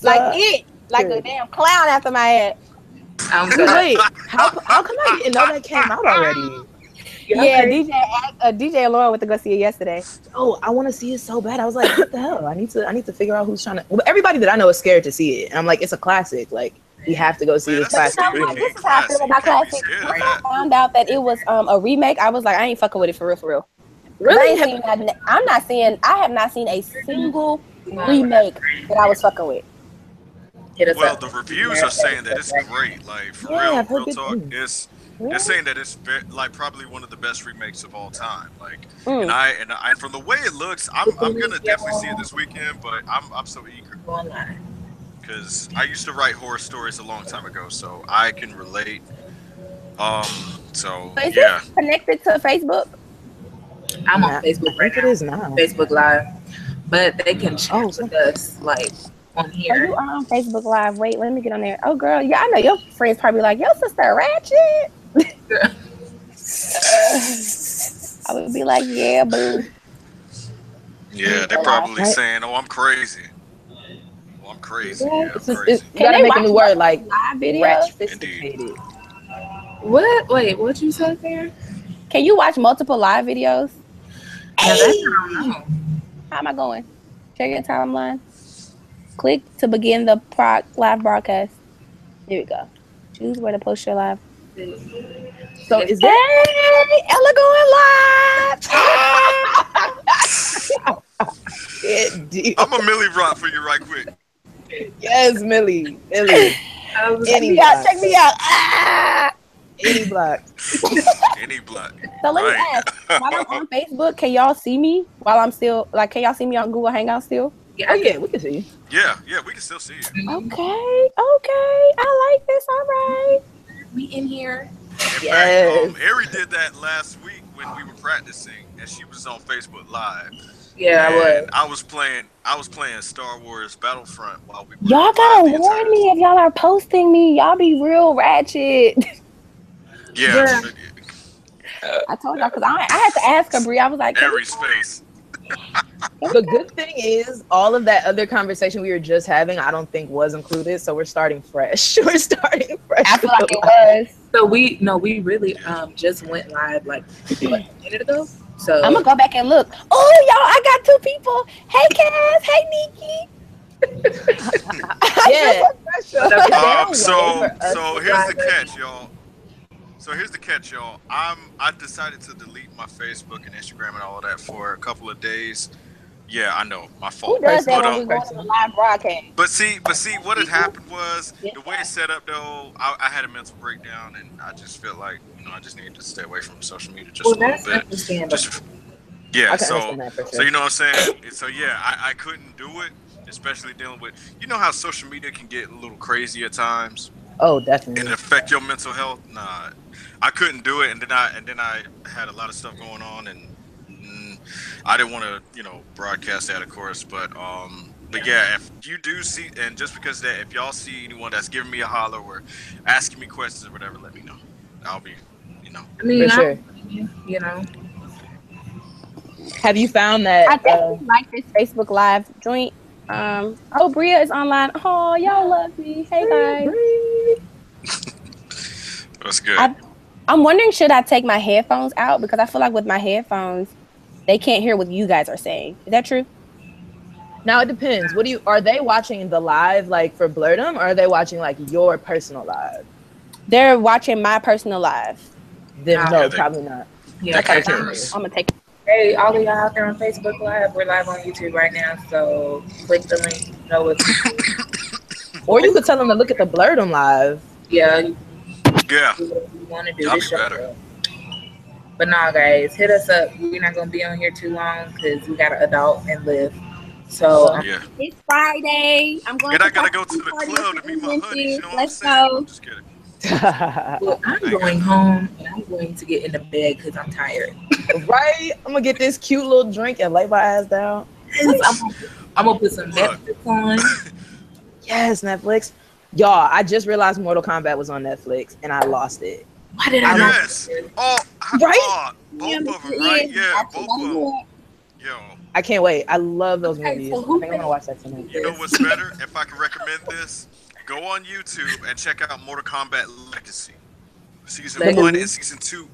like a damn clown after my head. Wait, how come I didn't know that came out already? Yeah, DJ Laura went to go see it yesterday. Oh, I want to see it so bad. I was like, what the hell? I need to figure out who's trying to. Well, everybody that I know is scared to see it, and I'm like, it's a classic. Like, we have to go see this classic. This is how I feel about classic. Once I found out that it was a remake, I was like, I ain't fucking with it for real. Really? I have not seen a single remake that I was fucking with. Well, the reviews are saying that it's great. Like, for real talk, they're saying that it's probably one of the best remakes of all time. Like, and I from the way it looks, I'm gonna definitely see it this weekend. But I'm so eager because I used to write horror stories a long time ago, so I can relate. So is it connected to Facebook? I'm on Facebook right now. It is now. Facebook Live, but they can chat with us like on here. Are you on Facebook Live? Wait, let me get on there. Oh, girl, yeah, I know your friends probably like your sister ratchet. I would be like, yeah, boo. Yeah, they're probably saying, "Oh, I'm crazy." Well, I'm crazy. Yeah, I'm crazy. You gotta make a new word like live videos. Sophisticated. What? Wait, what you said there? Can you watch multiple live videos? Yeah, that's I don't know. How am I going? Check your timeline. Click to begin the live broadcast. Here we go. Choose where to post your live. So is that Ella going live? I'm a Millie Rock for you right quick. Yes, Millie. Check me out. Any block. Any block. So let me ask, while I'm on Facebook, can y'all see me while I'm still, like, can y'all see me on Google Hangout still? Yeah, we can see you. Yeah, we can still see you. Okay. I like this. All right. We in here. In fact, Ari did that last week when we were practicing, and she was on Facebook Live. Yeah, I was. I was playing Star Wars Battlefront while we were. Y'all gotta warn me if y'all are posting me. Y'all be real ratchet. Yeah. I told y'all because I had to ask her, Brie. I was like, Ari's face. The good thing is, all of that other conversation we were just having, I don't think was included. So we're starting fresh. I feel like it was. So we really just went live like a minute ago. So I'm gonna go back and look. Oh, y'all, I got 2 people. Hey, Cass. Hey, Nikki. Yeah. So here's the catch, y'all. I decided to delete my Facebook and Instagram and all of that for a couple of days. Yeah, I know, my fault. Who does that when we go to the live broadcast? But see, what had happened was the way it's set up though. I had a mental breakdown, and I just feel like I just needed to stay away from social media just a little bit. Yeah, so you know what I'm saying. So yeah, I couldn't do it, especially dealing with how social media can get a little crazy at times. Oh, definitely. And affect your mental health. Nah, I couldn't do it, and then I had a lot of stuff going on, and I didn't want to, broadcast that, of course. But yeah, if you do see, and just because that, if y'all see anyone that's giving me a holler or asking me questions or whatever, let me know. I'll be, I mean, for sure. Have you found that? I definitely like this Facebook Live joint. Oh, Bria is online. Oh, y'all love me. Hey guys. That's good. I'm wondering, should I take my headphones out, because I feel like with my headphones, they can't hear what you guys are saying. Is that true? Now it depends. Are they watching the live like for Blerdom, or are they watching like your personal live? They're watching my personal live. Then no, probably not. Yeah, I'm gonna take it. Hey, all of y'all out there on Facebook Live, we're live on YouTube right now, so click the link. Or you could tell them to look at the Blerdom live. Yeah. Yeah. You want to do this show. But nah, guys, hit us up. We're not gonna be on here too long because we gotta adult and live. So it's Friday. I'm going. And I gotta go to the club to meet my honeys. You know what I'm saying? I'm just kidding. Well, I'm going home and I'm going to get in the bed because I'm tired. Right? I'm gonna get this cute little drink and lay my ass down. I'm gonna put some Netflix on. Yes, Netflix. Y'all, I just realized Mortal Kombat was on Netflix and I lost it. Why did I not? Oh, right? Both of them, right? Yeah, both of them. Yo. I can't wait. I love those movies. So I think I'm gonna watch that tonight. You know what's better? If I can recommend this, go on YouTube and check out Mortal Kombat Legacy, season 1 and season 2.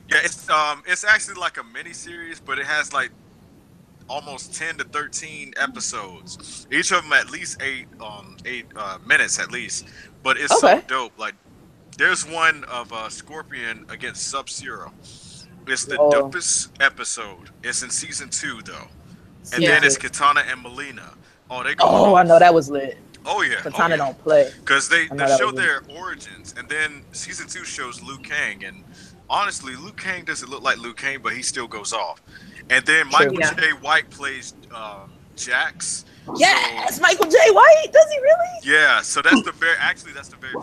Yeah, it's actually like a mini series, but it has like almost 10 to 13 episodes. Each of them at least 8 minutes at least. But it's so dope. Like, there's one of Scorpion against Sub-Zero. It's the dopest episode. It's in season 2 though, and then it's Katana and Melina. Oh, they go. Oh, I know that was lit. Oh yeah, Katana don't play because they show their origins, and then season 2 shows Liu Kang, and honestly, Liu Kang doesn't look like Liu Kang, but he still goes off. And then Michael J. White plays Jax. Yes, so, Michael J. White. Does he really? Yeah. So that's the very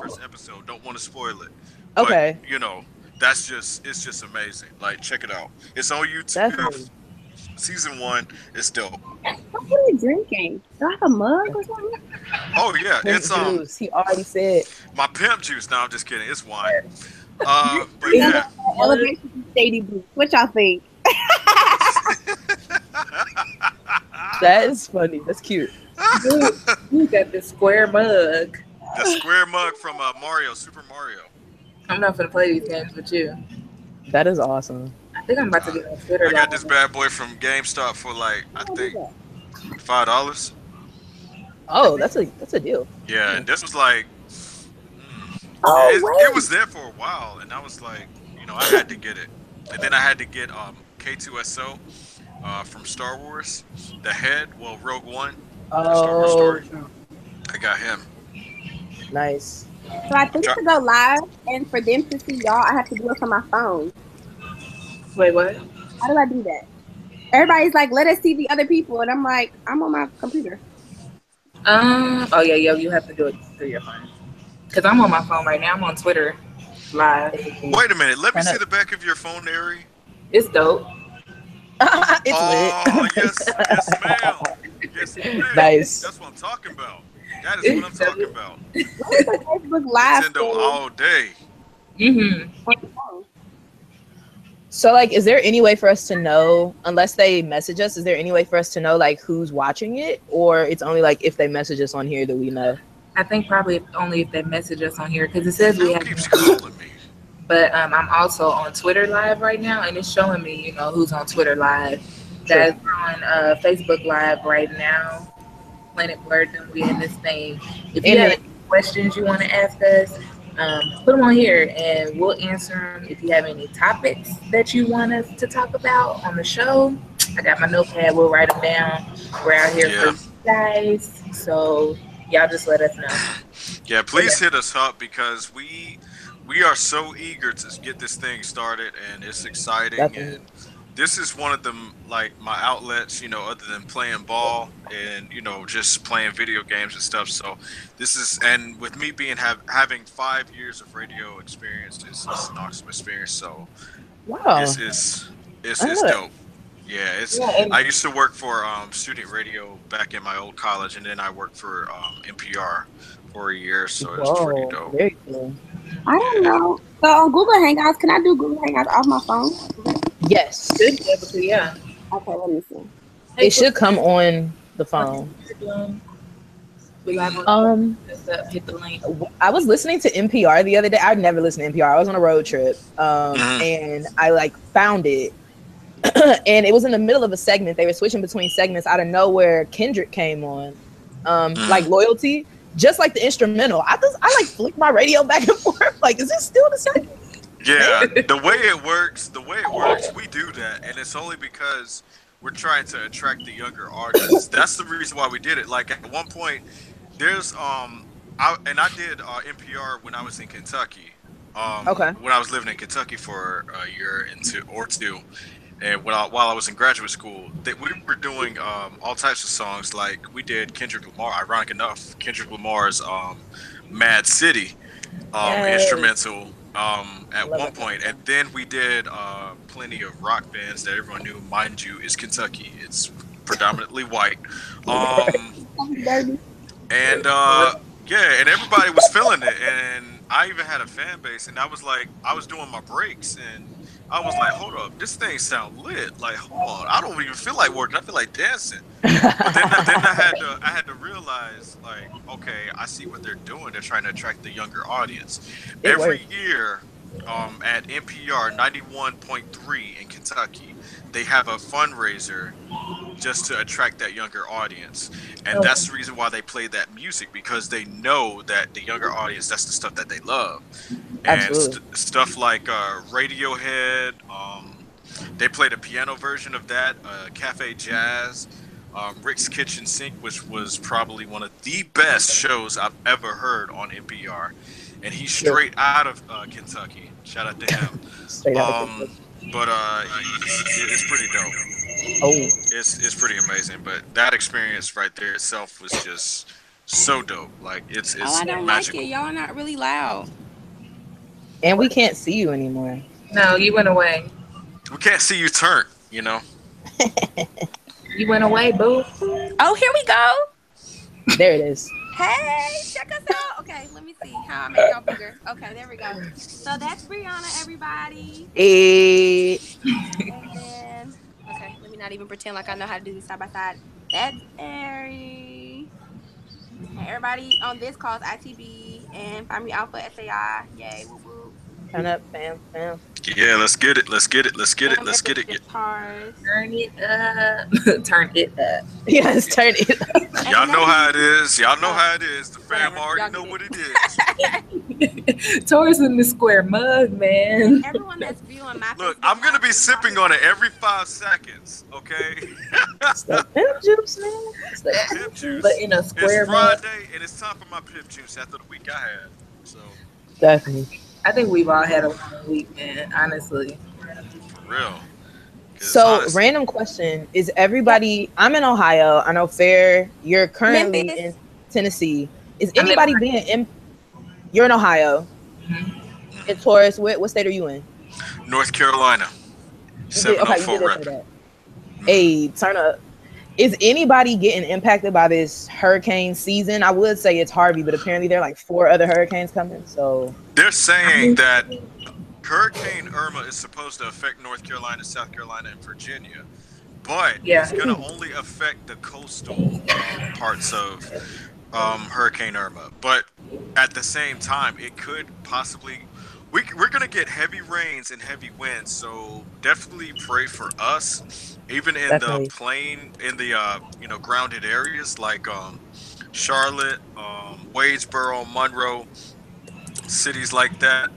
first episode. Don't want to spoil it. Okay. But, you know, it's just amazing. Like, check it out. It's on YouTube. Definitely. Season 1 is dope. What are you drinking? Do I have a mug or something? Oh yeah, it's juice. He already said my pimp juice. No, I'm just kidding. It's wine. But yeah. Elevation Shady Boots. What y'all think? That is funny. That's cute. You got the square mug. The square mug from Mario, Super Mario. I'm not gonna play these games with you. That is awesome. I think I'm about to get on Twitter. I got this bad boy from GameStop for like I think $5. Oh, that's a deal. Yeah, and this was like, it was there for a while, and I was like, you know, I had to get it, and then I had to get K2SO from Star Wars, the head, Rogue One, Star Wars story. I got him. Nice. So I think to go live, and for them to see y'all, I have to do it from my phone. Wait, what? How do I do that? Everybody's like, let us see the other people, and I'm like, I'm on my computer. Oh yeah, you have to do it through your phone. Cause I'm on my phone right now. I'm on Twitter live. Wait a minute. Let me see the back of your phone, Ari. It's dope. It's lit. Yes, ma'am. Yes, ma'am. Nice. That's what I'm talking about. That is what I'm talking about. Facebook Live. Nintendo all day. So, like, is there any way for us to know, unless they message us, is there any way for us to know, like, who's watching it? Or it's only, like, if they message us on here that we know? I think probably only if they message us on here, because it says we have... keeps calling me. But I'm also on Twitter Live right now, and it's showing me, you know, who's on Twitter Live. That's on Facebook Live right now. Planet Blerdom, we in this thing. If you have any questions you want to ask us, put them on here and we'll answer them. If you have any topics that you want us to talk about on the show, I got my notepad. We'll write them down. We're out here for you guys. So y'all just let us know. Yeah, please hit us up because we are so eager to get this thing started, and it's exciting. Definitely. And this is one of them, like, my outlets, you know, other than playing ball and, you know, just playing video games and stuff. So this is, and with me being having 5 years of radio experience, it's an awesome experience. So wow, it's dope. Yeah, I used to work for student radio back in my old college, and then I worked for NPR for a year, so it's pretty dope. Very cool. I don't know. So on Google Hangouts, can I do Google Hangouts off my phone? Yes. Yeah. Okay, let me see. It should come on the phone. Hit the link. I was listening to NPR the other day. I'd never listened to NPR. I was on a road trip, and I like found it, and it was in the middle of a segment. They were switching between segments. Out of nowhere, Kendrick came on, like Loyalty, just like the instrumental. I like flicked my radio back and forth. Like, is this still the same? Yeah, the way it works, we do that, and it's only because we're trying to attract the younger artists. That's the reason why we did it. Like, at one point, there's I did NPR when I was in Kentucky. When I was living in Kentucky for a year or two, and while I was in graduate school, we were doing all types of songs. Like, we did Kendrick Lamar. Ironic enough, Kendrick Lamar's "Mad City" instrumental. At one point, and then we did plenty of rock bands that everyone knew. Mind you, is Kentucky. It's predominantly white. And and everybody was feeling it, and I even had a fan base, and I was doing my breaks, and I was like, hold up, this thing sound lit. Like, hold on, I don't even feel like working. I feel like dancing. But then I had to realize, like, okay, I see what they're doing. They're trying to attract the younger audience. Every year, at NPR 91.3 in Kentucky, they have a fundraiser just to attract that younger audience. And that's the reason why they play that music, because they know that the younger audience, that's the stuff that they love. And stuff like Radiohead, they played a piano version of that, Cafe Jazz, Rick's Kitchen Sink, which was probably one of the best shows I've ever heard on NPR. And he's straight out of Kentucky. Shout out to him. But it's pretty dope. It's pretty amazing. But that experience right there itself was just so dope. Like it's I don't magical. Like it. Y'all are not really loud. And we can't see you anymore. No, you went away. We can't see you turn, you know. You went away, boo. Oh, here we go. There it is. Hey, check us out. Okay, let me see how I make y'all bigger. Okay, there we go. So that's Brianna, everybody. Hey. And then, okay, let me not even pretend like I know how to do this side by side. That's Ari. And everybody on this call is ITB and Find Me Alpha SAI. Yay, woo woo. Turn up, bam, bam. Yeah, let's get it. Let's get it. Let's get it. Let's get it. Turn it up. Turn it up. Yes, turn it up. Y'all know how it is. Y'all know how it is. The fam already know what it is. Taurus in the square mug, man. Everyone that's viewing my Look, I'm gonna be sipping on it every 5 seconds. Okay. It's the pimp juice, man. It's the pimp juice. But in a square mug. It's Friday, and it's time for my pimp juice after the week I had. So. Definitely. I think we've all had a long week, man, honestly. For real. So, honestly, random question. Is everybody, I'm in Ohio. I know Fair, you're currently in Tennessee. Is anybody you're in Ohio. Mm-hmm. In Taurus, what state are you in? North Carolina. 704 rep. Hey, turn up. Is anybody getting impacted by this hurricane season? I would say it's Harvey, but apparently there are like 4 other hurricanes coming. So they're saying that Hurricane Irma is supposed to affect North Carolina, South Carolina, and Virginia, but it's going to only affect the coastal parts of Hurricane Irma. But at the same time, it could possibly... We're going to get heavy rains and heavy winds, so definitely pray for us. Even in the plain, in the grounded areas like Charlotte, Wadesboro, Monroe, cities like that,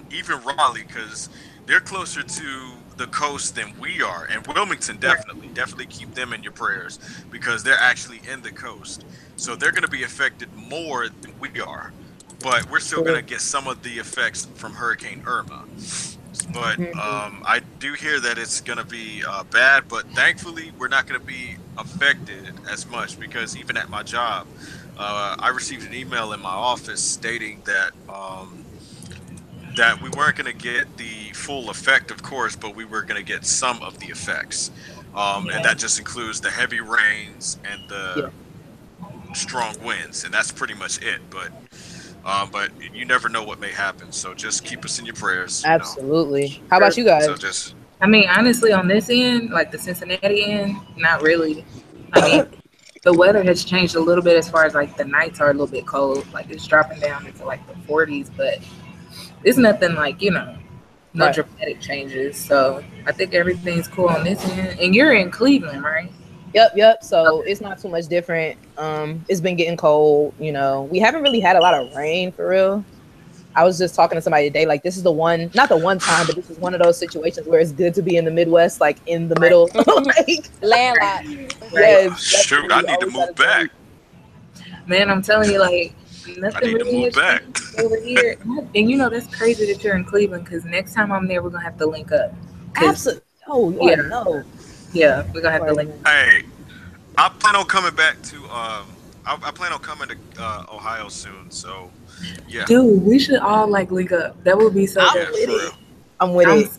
even Raleigh, because they're closer to the coast than we are, and Wilmington definitely keep them in your prayers because they're actually in the coast, so they're going to be affected more than we are. But we're still going to get some of the effects from Hurricane Irma. But I do hear that it's going to be bad, but thankfully we're not going to be affected as much because even at my job, I received an email in my office stating that that we weren't going to get the full effect, of course, but we were going to get some of the effects. And that just includes the heavy rains and the strong winds, and that's pretty much it. But you never know what may happen, so just keep us in your prayers. Absolutely. How about you guys? So I mean, honestly, on this end, like the Cincinnati end, not really. I mean, the weather has changed a little bit as far as like the nights are a little bit cold. Like it's dropping down into like the 40s, but it's nothing like, no dramatic changes. So I think everything's cool on this end. And you're in Cleveland, right? Yep. So it's not too much different. It's been getting cold. We haven't really had a lot of rain for real. I was just talking to somebody today. Like this is not the one time, but this is one of those situations where it's good to be in the Midwest, like in the middle, like landlocked. Yes. Shoot, I need to move back. Man, I'm telling you, like nothing I need really to move back over here. And that's crazy that you're in Cleveland because next time I'm there, we're gonna have to link up. Absolutely. Oh, no. Yeah, we're gonna have to link. Hey, I plan on coming back to I plan on coming to Ohio soon, so yeah. Dude, we should all like link up. That would be so good. I'm with it.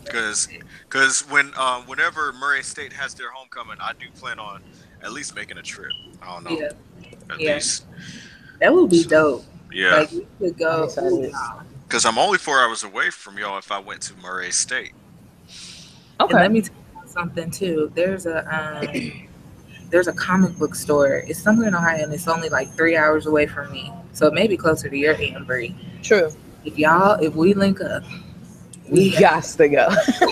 Because whenever Murray State has their homecoming, I do plan on at least making a trip. I don't know. Yeah. At least. That would be dope. Yeah. Like we could go. Because I'm only 4 hours away from y'all if I went to Murray State. And let me tell you something too. There's a comic book store. It's somewhere in Ohio, and it's only like 3 hours away from me. So it may be closer to your Ambry. True. If we link up, we got to go.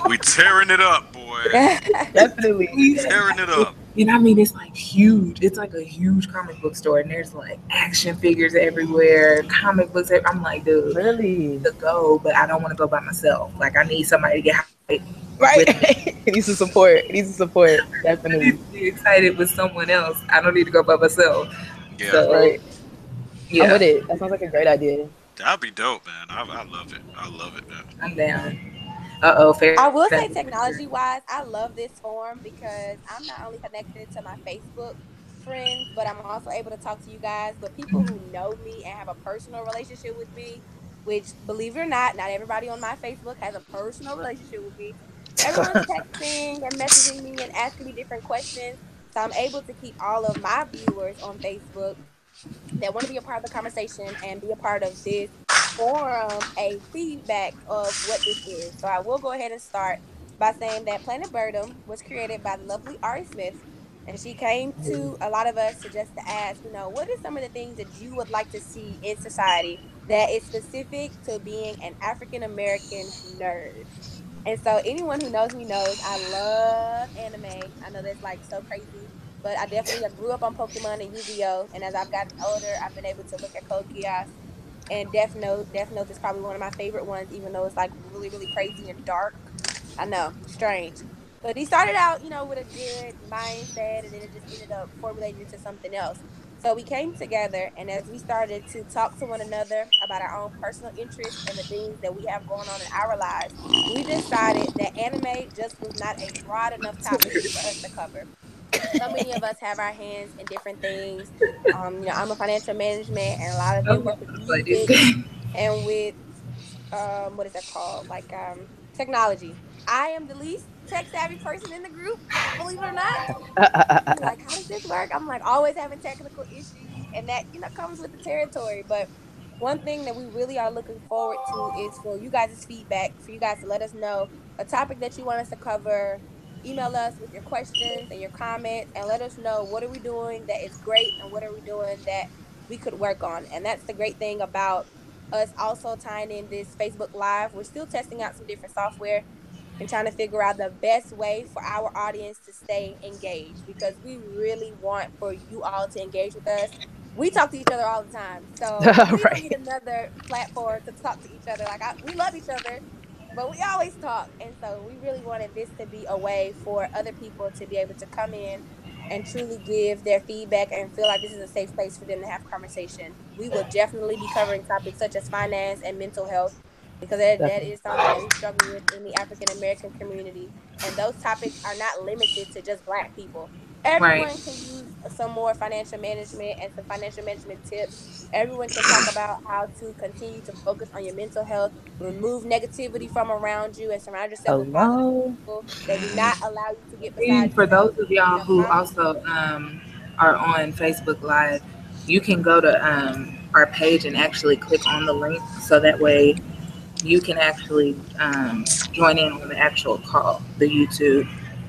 We tearing it up, boy. Definitely. We tearing it up. And I mean, it's like huge. It's like a huge comic book store, and there's like action figures everywhere, comic books. I'm like, dude, really to go, but I don't want to go by myself. Like, I need somebody to get hyped. Right. He needs to support. Definitely. I need to be excited with someone else. I don't need to go by myself. Yeah. So, right. Yeah. I'm with it. That sounds like a great idea. That'd be dope, man. I love it. I love it, man. I'm down. I will say, technology-wise, I love this form because I'm not only connected to my Facebook friends, but I'm also able to talk to you guys. But people who know me and have a personal relationship with me, which, believe it or not everybody on my Facebook has a personal relationship with me. Everyone's texting and messaging me and asking me different questions. So I'm able to keep all of my viewers on Facebook that want to be a part of the conversation and be a part of this forum a feedback of what this is. So I will go ahead and start by saying that Planet Blerdom was created by the lovely Ari Smith, and she came to a lot of us to just to ask, what are some of the things that you would like to see in society that is specific to being an African American nerd. And so anyone who knows me knows I love anime. I know that's like so crazy, but I definitely grew up on Pokemon and Yu-Gi-Oh! And as I've gotten older, I've been able to look at Code Geass. And Death Note is probably one of my favorite ones, even though it's like really, really crazy and dark. I know, strange. But he started out, with a good mindset, and then it just ended up formulating into something else. So we came together, and as we started to talk to one another about our own personal interests and the things that we have going on in our lives, we decided that anime just was not a broad enough topic for us to cover. So many of us have our hands in different things. I'm a financial management, and a lot of them work with music and with what is that called? Like technology. I am the least tech savvy person in the group, believe it or not. Like, how does this work? I'm like always having technical issues, and that comes with the territory. But one thing that we really are looking forward to is for you guys' feedback, for you guys to let us know a topic that you want us to cover. Email us with your questions and your comments, and let us know what are we doing that is great and what are we doing that we could work on. And that's the great thing about us also tying in this Facebook Live. We're still testing out some different software and trying to figure out the best way for our audience to stay engaged, because we really want for you all to engage with us. We talk to each other all the time, so we don't need another platform to talk to each other. Like, we love each other, but we always talk. And so we really wanted this to be a way for other people to be able to come in and truly give their feedback and feel like this is a safe place for them to have conversation. We will definitely be covering topics such as finance and mental health, because that is something that we struggle with in the African American community. And those topics are not limited to just Black people. Everyone can use some more financial management and some financial management tips. Everyone can talk about how to continue to focus on your mental health, remove negativity from around you, and surround yourself with positive people that do not allow you to get beside yourself. For those of y'all who also are on Facebook Live, you can go to our page and actually click on the link, so that way you can actually join in on the actual call, the YouTube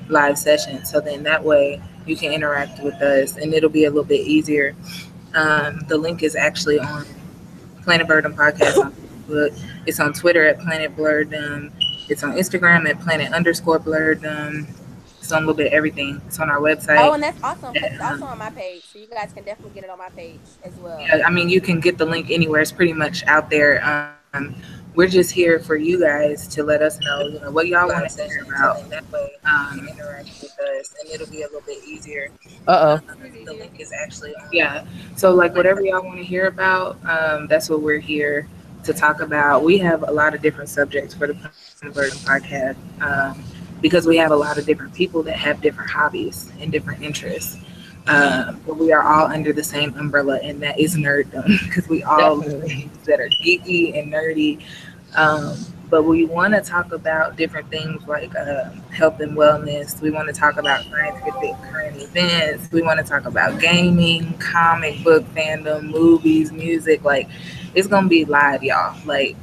live session. So then that way you can interact with us, and it'll be a little bit easier. The link is actually on Planet Blerdom Podcast on Facebook. It's on Twitter at Planet Blerdom. It's on Instagram at Planet_Blerdom. It's on a little bit of everything. It's on our website. Oh, and that's awesome, because it's also on my page, so you guys can definitely get it on my page as well. Yeah, I mean, you can get the link anywhere. It's pretty much out there. We're just here for you guys to let us know, what y'all want to hear about. And that way, interact with us, and it'll be a little bit easier. The link is actually on. Yeah. So, like, whatever y'all want to hear about, that's what we're here to talk about. We have a lot of different subjects for the Planet Blerdom podcast, because we have a lot of different people that have different hobbies and different interests. But we are all under the same umbrella, and that is nerddom, because we all things that are geeky and nerdy. But we want to talk about different things like health and wellness. We want to talk about scientific current events. We want to talk about gaming, comic book fandom, movies, music. Like, it's gonna be live, y'all. Like,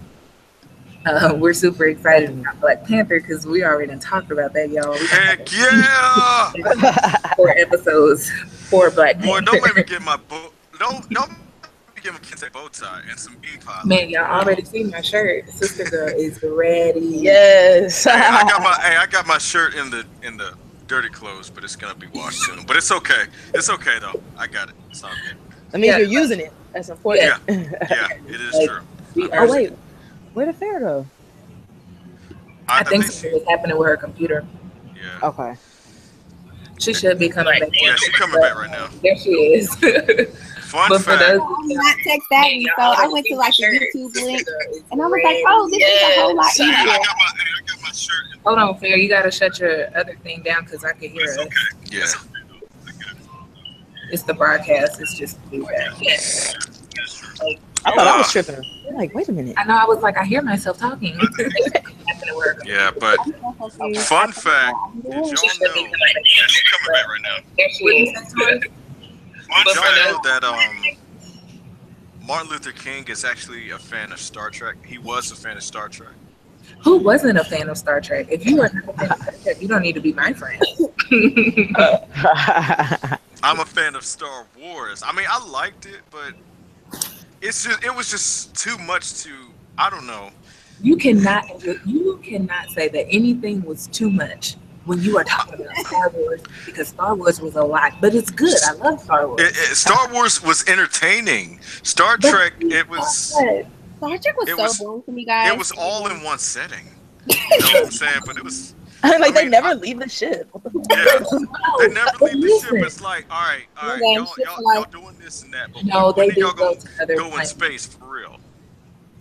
We're super excited about Black Panther because we already talked about that, y'all. Heck yeah! 4 episodes for Black Panther. Boy, don't make me get my don't make me get my kente bow tie and some bean pie. Man, y'all already see my shirt. Sister Girl is ready. Yes. Hey, I got my shirt in the dirty clothes, but it's gonna be washed soon. But it's okay. It's okay though. I got it. It's all good. That means you're using it. That's important. Yeah, it is true. Oh wait, where'd the fair go? I think something was happening with her computer. Yeah. Okay. She should be coming back. Yeah, she's coming back right now. There she is. Fun fact. I'm not tech savvy, so I went to like the YouTube link, and I was like, "Oh, this is a whole lot easier." I got my shirt. Hold on, Fair. You gotta shut your other thing down because I can hear it. Okay. Yeah. It's the broadcast. It's just feedback. I thought I was tripping. I'm like, wait a minute. I know. I was like, I hear myself talking. Yeah, but fun fact, did y'all know? She's coming back right now. There she is. Did y'all know that Martin Luther King is actually a fan of Star Trek? He was a fan of Star Trek. Who wasn't a fan of Star Trek? If you are not a fan of Star Trek, you don't need to be my friend. I'm a fan of Star Wars. I mean, I liked it, but it was just too much to, I don't know. You cannot say that anything was too much when you are talking about Star Wars, because Star Wars was a lot, but it's good. I love Star Wars. Star Wars was entertaining. Star Trek, it was. Star Trek was so boring to me, guys. It was all in one setting. You know what I'm saying? But it was. They never leave the ship. Yeah, they never leave the ship. It's like, all right, y'all doing this and that. But no, they did go to other planets. In space for real.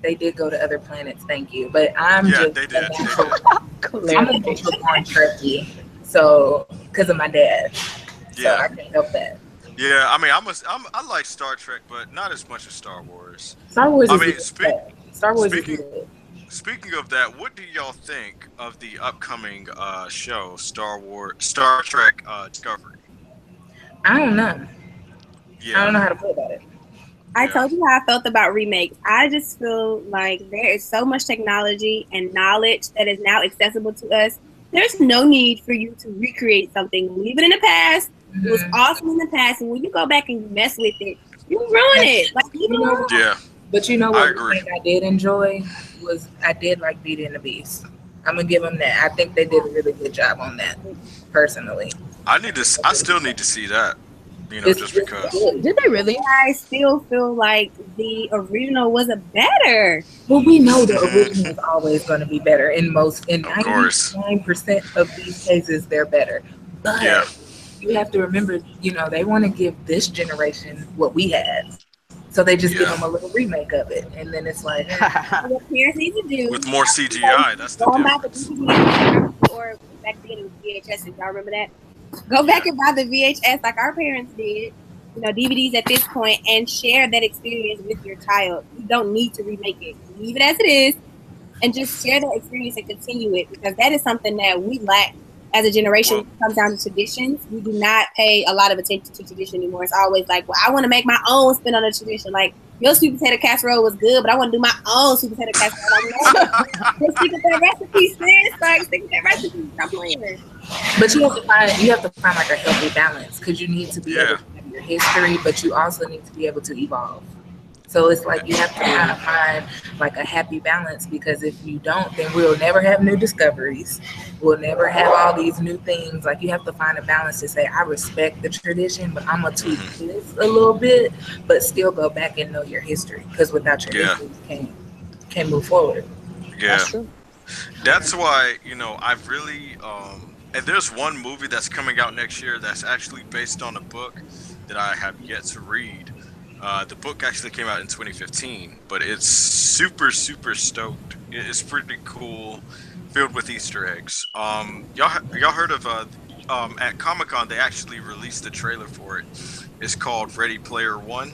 They did go to other planets, thank you. But I'm just they did. I'm a natural-born Trekkie, so because of my dad. So I can't help that. Yeah, I mean, I like Star Trek, but not as much as Star Wars. Star Wars is Star Wars is good. Speaking of that, what do y'all think of the upcoming show, Star Trek Discovery? I don't know. Yeah. I don't know how to feel about it. I told you how I felt about remakes. I just feel like there is so much technology and knowledge that is now accessible to us. There's no need for you to recreate something. Leave it in the past. Mm-hmm. It was awesome in the past, and when you go back and mess with it, you ruin it. Like, yeah. But you know what I did enjoy was I did like Beauty and the Beast. I'm gonna give them that. I think they did a really good job on that, personally. I still need to see that. You know, just because. Did they really? I still feel like the original was a better. Well, we know the original is always going to be better in 99% of these cases. They're better, but you have to remember, you know, they want to give this generation what we had. So they just give them a little remake of it, and then it's like what parents need to do with more CGI. That's the difference. Or back then with VHS, if y'all remember that. Go back and buy the VHS like our parents did, you know, DVDs at this point, and share that experience with your child. You don't need to remake it. Leave it as it is, and just share that experience and continue it, because that is something that we lack as a generation. When it comes down to traditions, we do not pay a lot of attention to tradition anymore. It's always like, well, I want to make my own spin on a tradition. Like, your sweet potato casserole was good, but I want to do my own sweet potato casserole. Just stick with that recipe, sis. Like, stick with that recipe. Stop playing. But you have to find like a healthy balance, because you need to be able to have your history, but you also need to be able to evolve. So it's like you have to kind of find like a happy balance, because if you don't, then we'll never have new discoveries. We'll never have all these new things. Like, you have to find a balance to say, I respect the tradition, but I'm going to tweak this a little bit, but still go back and know your history. Because without your history, you can't move forward. Yeah. That's true. That's why, you know, I've really, and there's one movie that's coming out next year that's actually based on a book that I have yet to read. The book actually came out in 2015, but it's super, super stoked. It's pretty cool, filled with Easter eggs. Y'all heard of at Comic-Con, they actually released the trailer for it. It's called Freddy Player 1.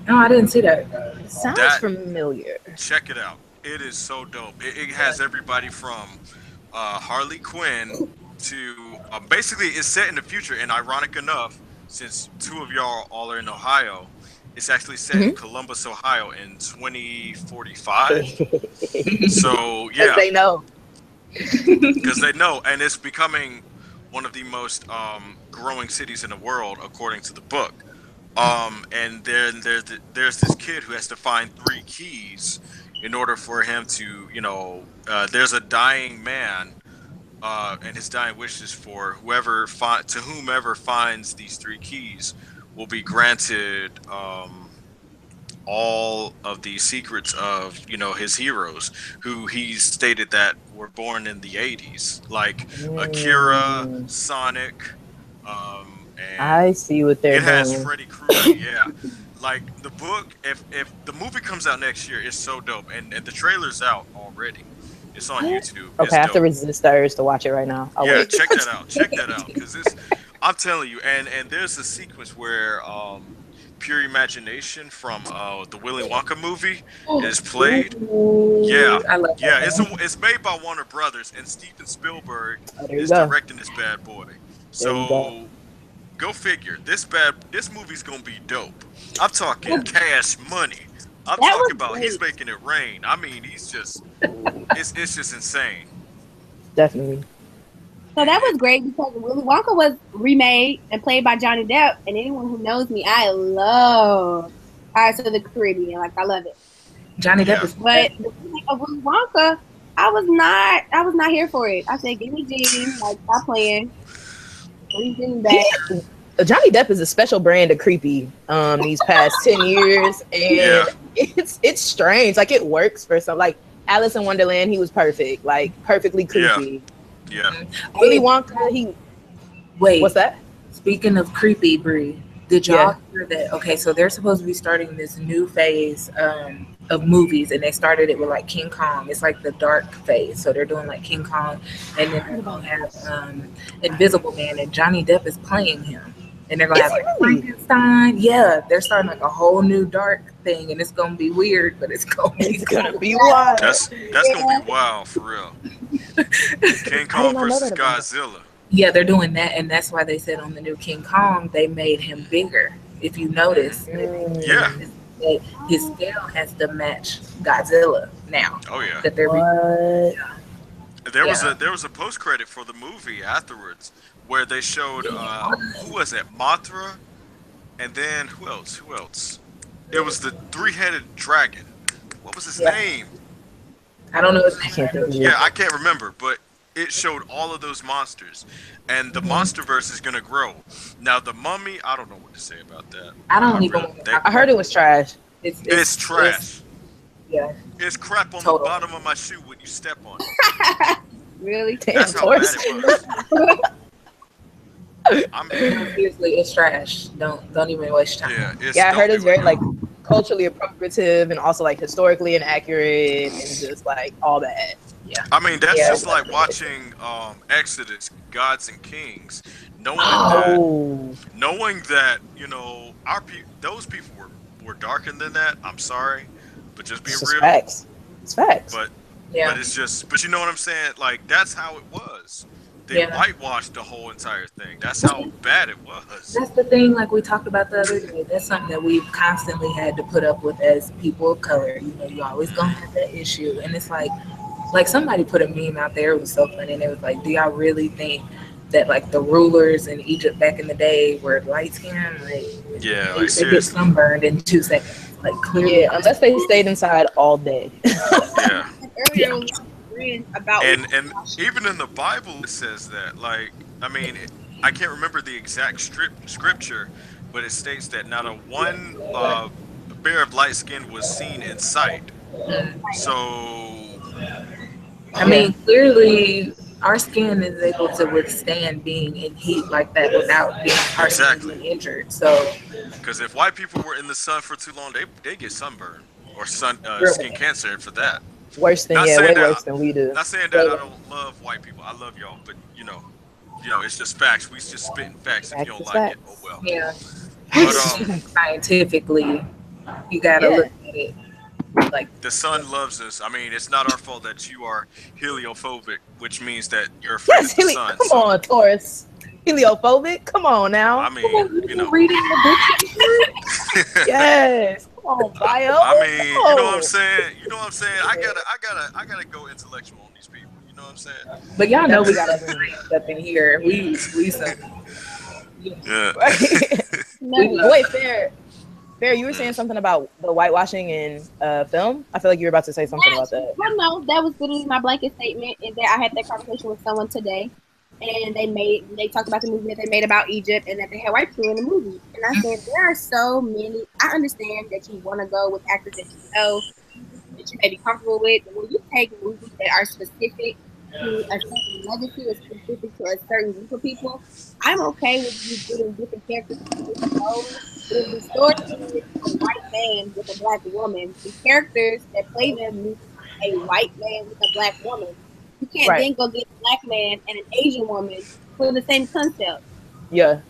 No, I didn't see that. Sounds familiar. Check it out. It is so dope. It has everybody from Harley Quinn to basically it's set in the future, and ironic enough, since two of y'all all are in Ohio, It's actually set in Columbus, Ohio, in 2045. So yeah, they know. Because they know, and it's becoming one of the most growing cities in the world, according to the book. And then there's this kid who has to find 3 keys in order for him to, there's a dying man, and his dying wishes for whomever finds these 3 keys will be granted all of the secrets of his heroes who he's stated that were born in the 80s, like Akira, Sonic, and I see what they're doing. It has Freddy Krueger. Yeah, like the book, if the movie comes out next year, it's so dope, and the trailer's out already. It's on YouTube. Okay, I have to resist the urge to watch it right now. Wait. Check that out because I'm telling you, and there's a sequence where Pure Imagination from the Willy Wonka movie is played. Yeah, I love that. It's made by Warner Brothers, and Steven Spielberg is directing this bad boy. So go figure. This movie's gonna be dope. I'm talking cash money. I'm talking about he's making it rain. I mean, he's just it's just insane. Definitely. So that was great because Willy Wonka was remade and played by Johnny Depp. And anyone who knows me, I love Pirates of the Caribbean. Like, I love it. Johnny Depp is. But the remake of Willy Wonka, I was not here for it. I said, give me Genie. Like, stop playing. Please give me back. Johnny Depp is a special brand of creepy these past 10 years. And it's strange. Like, it works for some. Like, Alice in Wonderland, he was perfect. Like, perfectly creepy. Yeah. Willy Wonka, Wait. What's that? Speaking of creepy, Brie, did y'all hear that? Okay, so they're supposed to be starting this new phase of movies, and they started it with like King Kong. It's like the dark phase. So they're doing like King Kong, and then they're gonna have Invisible Man, and Johnny Depp is playing him. And they're gonna have like Frankenstein. Yeah, they're starting like a whole new dark thing, and it's gonna be weird, but it's gonna be wild. That's gonna be wild for real. King Kong versus Godzilla. Yeah, they're doing that, and that's why they said on the new King Kong they made him bigger. If you notice, his scale has to match Godzilla now. Oh yeah. That they're There was a post credit for the movie afterwards where they showed who was it, Mothra, and then who else? It was the 3-headed dragon. What was his name? I don't know his name. Yeah, I can't remember, but it showed all of those monsters, and the MonsterVerse is gonna grow. Now the Mummy, I don't know what to say about that. I heard it was trash. It's trash. It's crap on the bottom of my shoe when you step on it. Really? That's how bad it was. Seriously, it's trash. Don't even waste time. I heard it's very like culturally appropriative and also like historically inaccurate and just like all that. Yeah. I mean, that's just like watching Exodus, Gods and Kings, knowing that those people were darker than that. I'm sorry, but just being real. Facts. It's facts. But it's just. But you know what I'm saying? Like that's how it was. They whitewashed the whole entire thing. That's how bad it was. That's the thing, like we talked about the other day. That's something that we've constantly had to put up with as people of color. You always gonna have that issue. And it's like somebody put a meme out there. It was so funny. And it was like, do y'all really think that like the rulers in Egypt back in the day were light skinned? Like, they get sunburned in 2 seconds. Like clearly. Yeah, unless they stayed inside all day. And even in the Bible it says that. Like, I mean, I can't remember the exact scripture, but it states that not a one bear of light skin was seen in sight. So, I mean, clearly our skin is able to withstand being in heat like that without being personally injured. So, because if white people were in the sun for too long, they get sunburn or skin cancer for that. Worse than worse than we do. Not saying that I don't love white people. I love y'all, but you know, it's just facts. We just spitting facts. If you don't like it, oh well. Yeah. But scientifically, you gotta look at it. Like the sun loves us. I mean, it's not our fault that you are heliophobic, which means that you're afraid of the sun. Come on, Taurus. Heliophobic? Come on now. I mean, you know. Reading the book. Yes. Come on, bio. I mean, you know what I'm saying? I gotta go intellectual on these people. You know what I'm saying? But y'all know we gotta up in here. We some. Yeah. Wait, Fair, you were saying something about the whitewashing in film? I feel like you were about to say something about that. Well, no, that was literally my blanket statement. And that I had that conversation with someone today, and they talked about the movie that they made about Egypt and that they had white people in the movie. And I said, there are so many. I understand that you want to go with actors that you know, that you may be comfortable with. But when you take movies that are specific to a certain legacy or specific to a certain group of people, I'm okay with you getting different characters from different roles. If the story is a white man with a black woman, the characters that play them need a white man with a black woman. You can't then go get a black man and an Asian woman for the same concept. Yeah.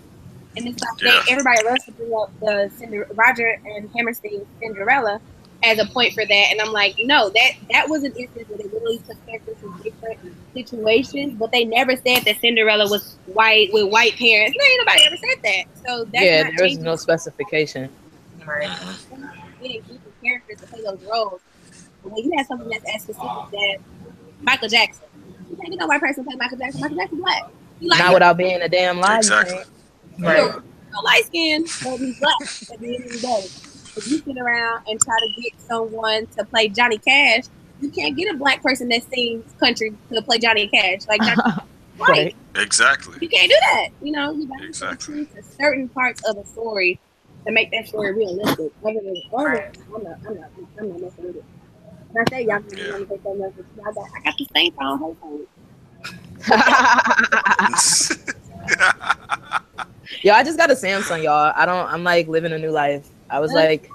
And it's like everybody loves to bring up the Roger and Hammerstein's Cinderella as a point for that. And I'm like, no, that was an instance where they literally took characters from different situations, but they never said that Cinderella was white with white parents. No, ain't nobody ever said that. So that's there was no specification. Right. Getting different characters to play those roles. But when you have something that's as specific as Michael Jackson, you can't get no white person to play Michael Jackson. Michael Jackson's black. Not without being a damn lie. Exactly. Right. No light skin, but he's black at the end of the day. If you sit around and try to get someone to play Johnny Cash, you can't get a black person that sings country to play Johnny Cash. Like, right. Exactly. You can't do that. You know, you got to choose certain parts of a story to make that story realistic. Other than, I'm not messing with it. And I say y'all can want to take that message. I got the same phone whole phone. Yo, I just got a Samsung, y'all. I'm like living a new life. I was like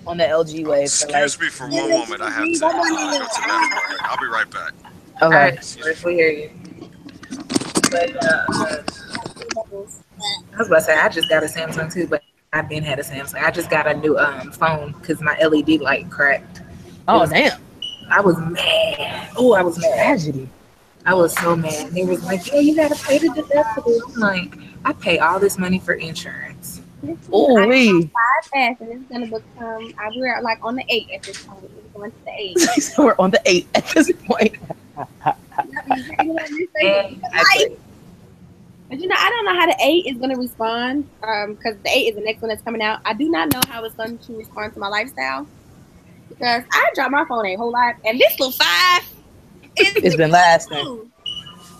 on the LG wave. Excuse me for one moment. I have to go to that. I'll be right back. Okay. All right, we hear you. But I was about to say I just got a Samsung too, but I've been had a Samsung. I just got a new phone because my LED light cracked. Oh damn! I was mad. Oh, I was mad. Tragedy. I was so mad. They was like, "Yeah, you gotta pay the deductible." I'm like, I pay all this money for insurance. Oh, we 5 and it's gonna become. We're like on the 8 at this point. We're going to the 8. So we're on the 8 at this point. But you know, I don't know how the 8 is going to respond because the 8 is the next one that's coming out. I do not know how it's going to respond to my lifestyle because I dropped my phone a whole lot, and this little 5, it's been lasting.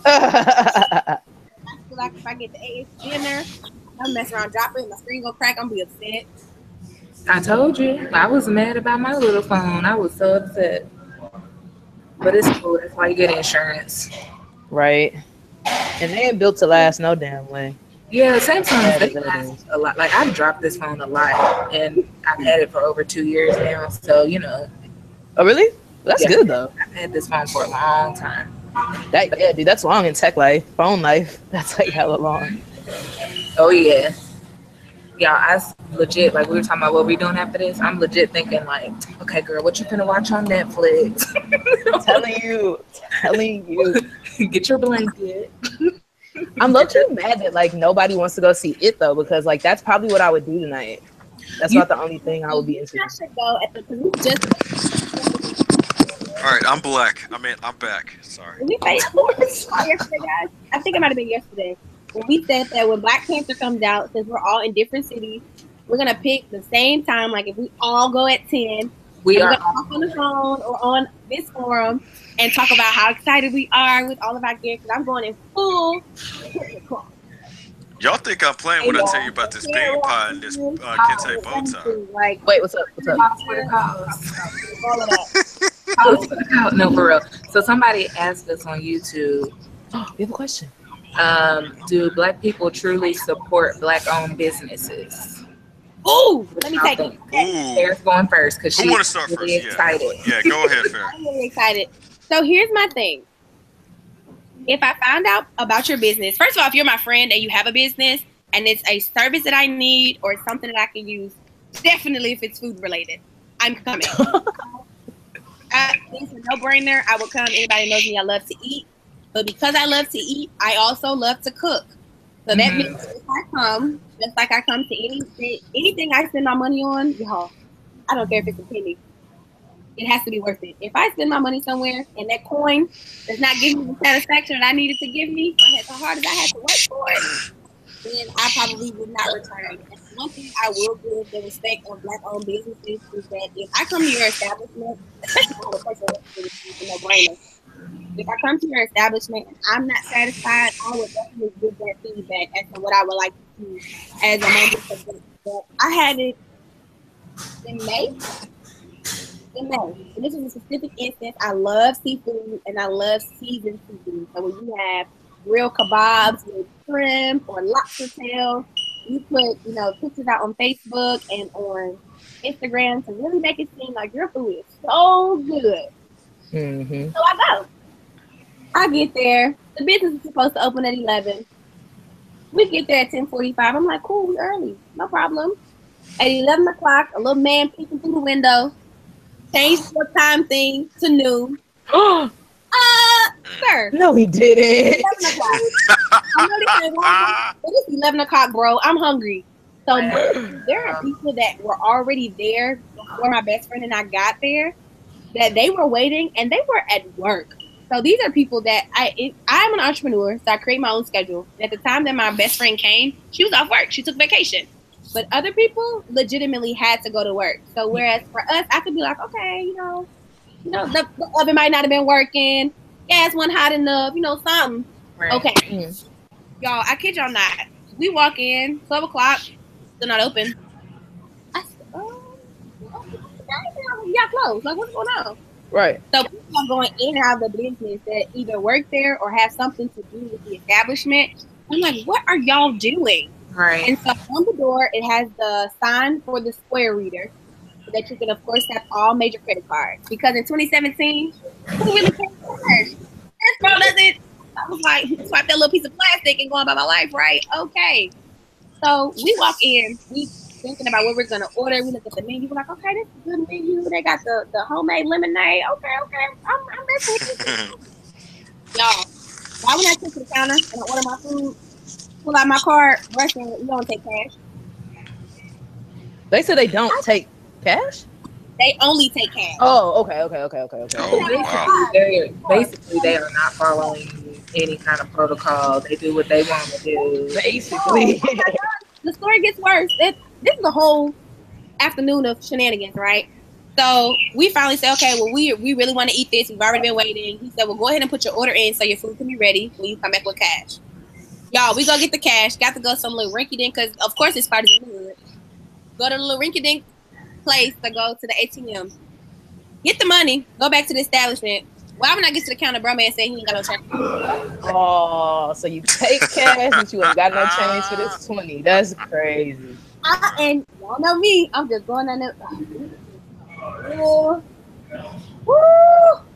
I feel like if I get the 8 in there, I'm messing around, drop it, my screen go crack, I'm gonna be upset. I told you, I was mad about my little phone. I was so upset. But it's cool. That's why you get insurance. Right. And they ain't built to last no damn way. Yeah, Samsung, they last a lot. Like, I've dropped this phone a lot, and I've had it for over 2 years now. So, you know. Oh, really? That's good, though. I've had this phone for a long time. Yeah, dude, that's long in tech life. Phone life. That's like hella long. Oh, yeah. Yeah, I legit, like, we were talking about what we doing after this. I'm legit thinking, like, okay, girl, what you finna watch on Netflix? telling you. Get your blanket. I'm low-key mad that, like, nobody wants to go see it, though, because, like, that's probably what I would do tonight. That's not the only thing I would be interested in. I should go at all right, I'm black. I'm back. Sorry. Yesterday, guys. I think it might have been yesterday. When we said that when Black Panther comes out, since we're all in different cities, we're going to pick the same time. Like, if we all go at 10, we're going to talk on the phone or on this forum and talk about how excited we are with all of our gear. Because I'm going in full. Y'all think I'm playing when I tell you about this bean pie and this kente bow tie? Like, wait, what's up? All of that. No, for real. So somebody asked us on YouTube. Oh, we have a question. Do Black people truly support Black-owned businesses? Ooh, let me take it. Farrah's going first because she's really excited. Yeah, go ahead, Farrah. I'm really excited. So here's my thing. If I find out about your business, first of all, if you're my friend and you have a business and it's a service that I need or something that I can use, definitely if it's food related, I'm coming. It's a no-brainer. I will come. Anybody knows me, I love to eat. But because I love to eat, I also love to cook. So that means if I come, just like I come to anything I spend my money on, y'all, I don't care if it's a penny. It has to be worth it. If I spend my money somewhere and that coin does not give me the satisfaction that I needed to give me, so hard as I had to work for it, then I probably would not return. And one thing I will give the respect of Black-owned businesses is that if I come to your establishment, especially for the person that's no-brainer, if I come to your establishment and I'm not satisfied, I would definitely give that feedback as to what I would like to see as a moment of that. I had it in May. And this is a specific instance. I love seafood and I love seasoned seafood. So when you have grilled kebabs with shrimp or lobster tail, you put, pictures out on Facebook and on Instagram to really make it seem like your food is so good. Mm-hmm. So I go. I get there. The business is supposed to open at 11. We get there at 10:45. I'm like, cool, we early. No problem. At 11 o'clock, a little man peeking through the window. Changed the time thing to noon. Sir. No, he didn't. 11 o'clock. I know this ain't wrong, but it's 11 o'clock, bro. I'm hungry. So there are people that were already there before my best friend and I got there, that they were waiting and they were at work. So these are people that I'm an entrepreneur, so I create my own schedule. At the time that my best friend came, she was off work. She took vacation. But other people legitimately had to go to work. So whereas for us, I could be like, okay, the oven might not have been working, gas wasn't hot enough, something. Right. Okay. Y'all, I kid y'all not. We walk in, 12 o'clock, still not open. I said, y'all closed. Like, what's going on? Right. So people are going in and out of the business that either work there or have something to do with the establishment. I'm like, what are y'all doing? Right. And so on the door, it has the sign for the Square reader so that you can, of course, have all major credit cards. Because in 2017, who really cares? This girl doesn't. I was like, swipe that little piece of plastic and go on about my life, right? Okay. So we walk in, we thinking about what we're going to order. We look at the menu. We're like, okay, this is a good menu. They got the homemade lemonade. Okay. I'm messing with you. Y'all, why when I sit to the counter and I order my food, pull out my card, rushing, you don't take cash. They said they don't take cash? They only take cash. Oh, okay. Basically, they are not following any kind of protocol. They do what they want to do. Basically. The story gets worse. This is a whole afternoon of shenanigans, right? So we finally said, okay, well, we really want to eat this. We've already been waiting. He said, well, go ahead and put your order in so your food can be ready when you come back with cash. Y'all, we go get the cash. Got to go some little rinky-dink, because, of course, it's party in the hood. Go to the little rinky-dink place to go to the ATM. Get the money. Go back to the establishment. Why when I get to the counter, bro man said he ain't got no change. Oh, so you take cash, but you ain't got no change for this 20. That's crazy. And y'all know me. I'm just going down there. Woo!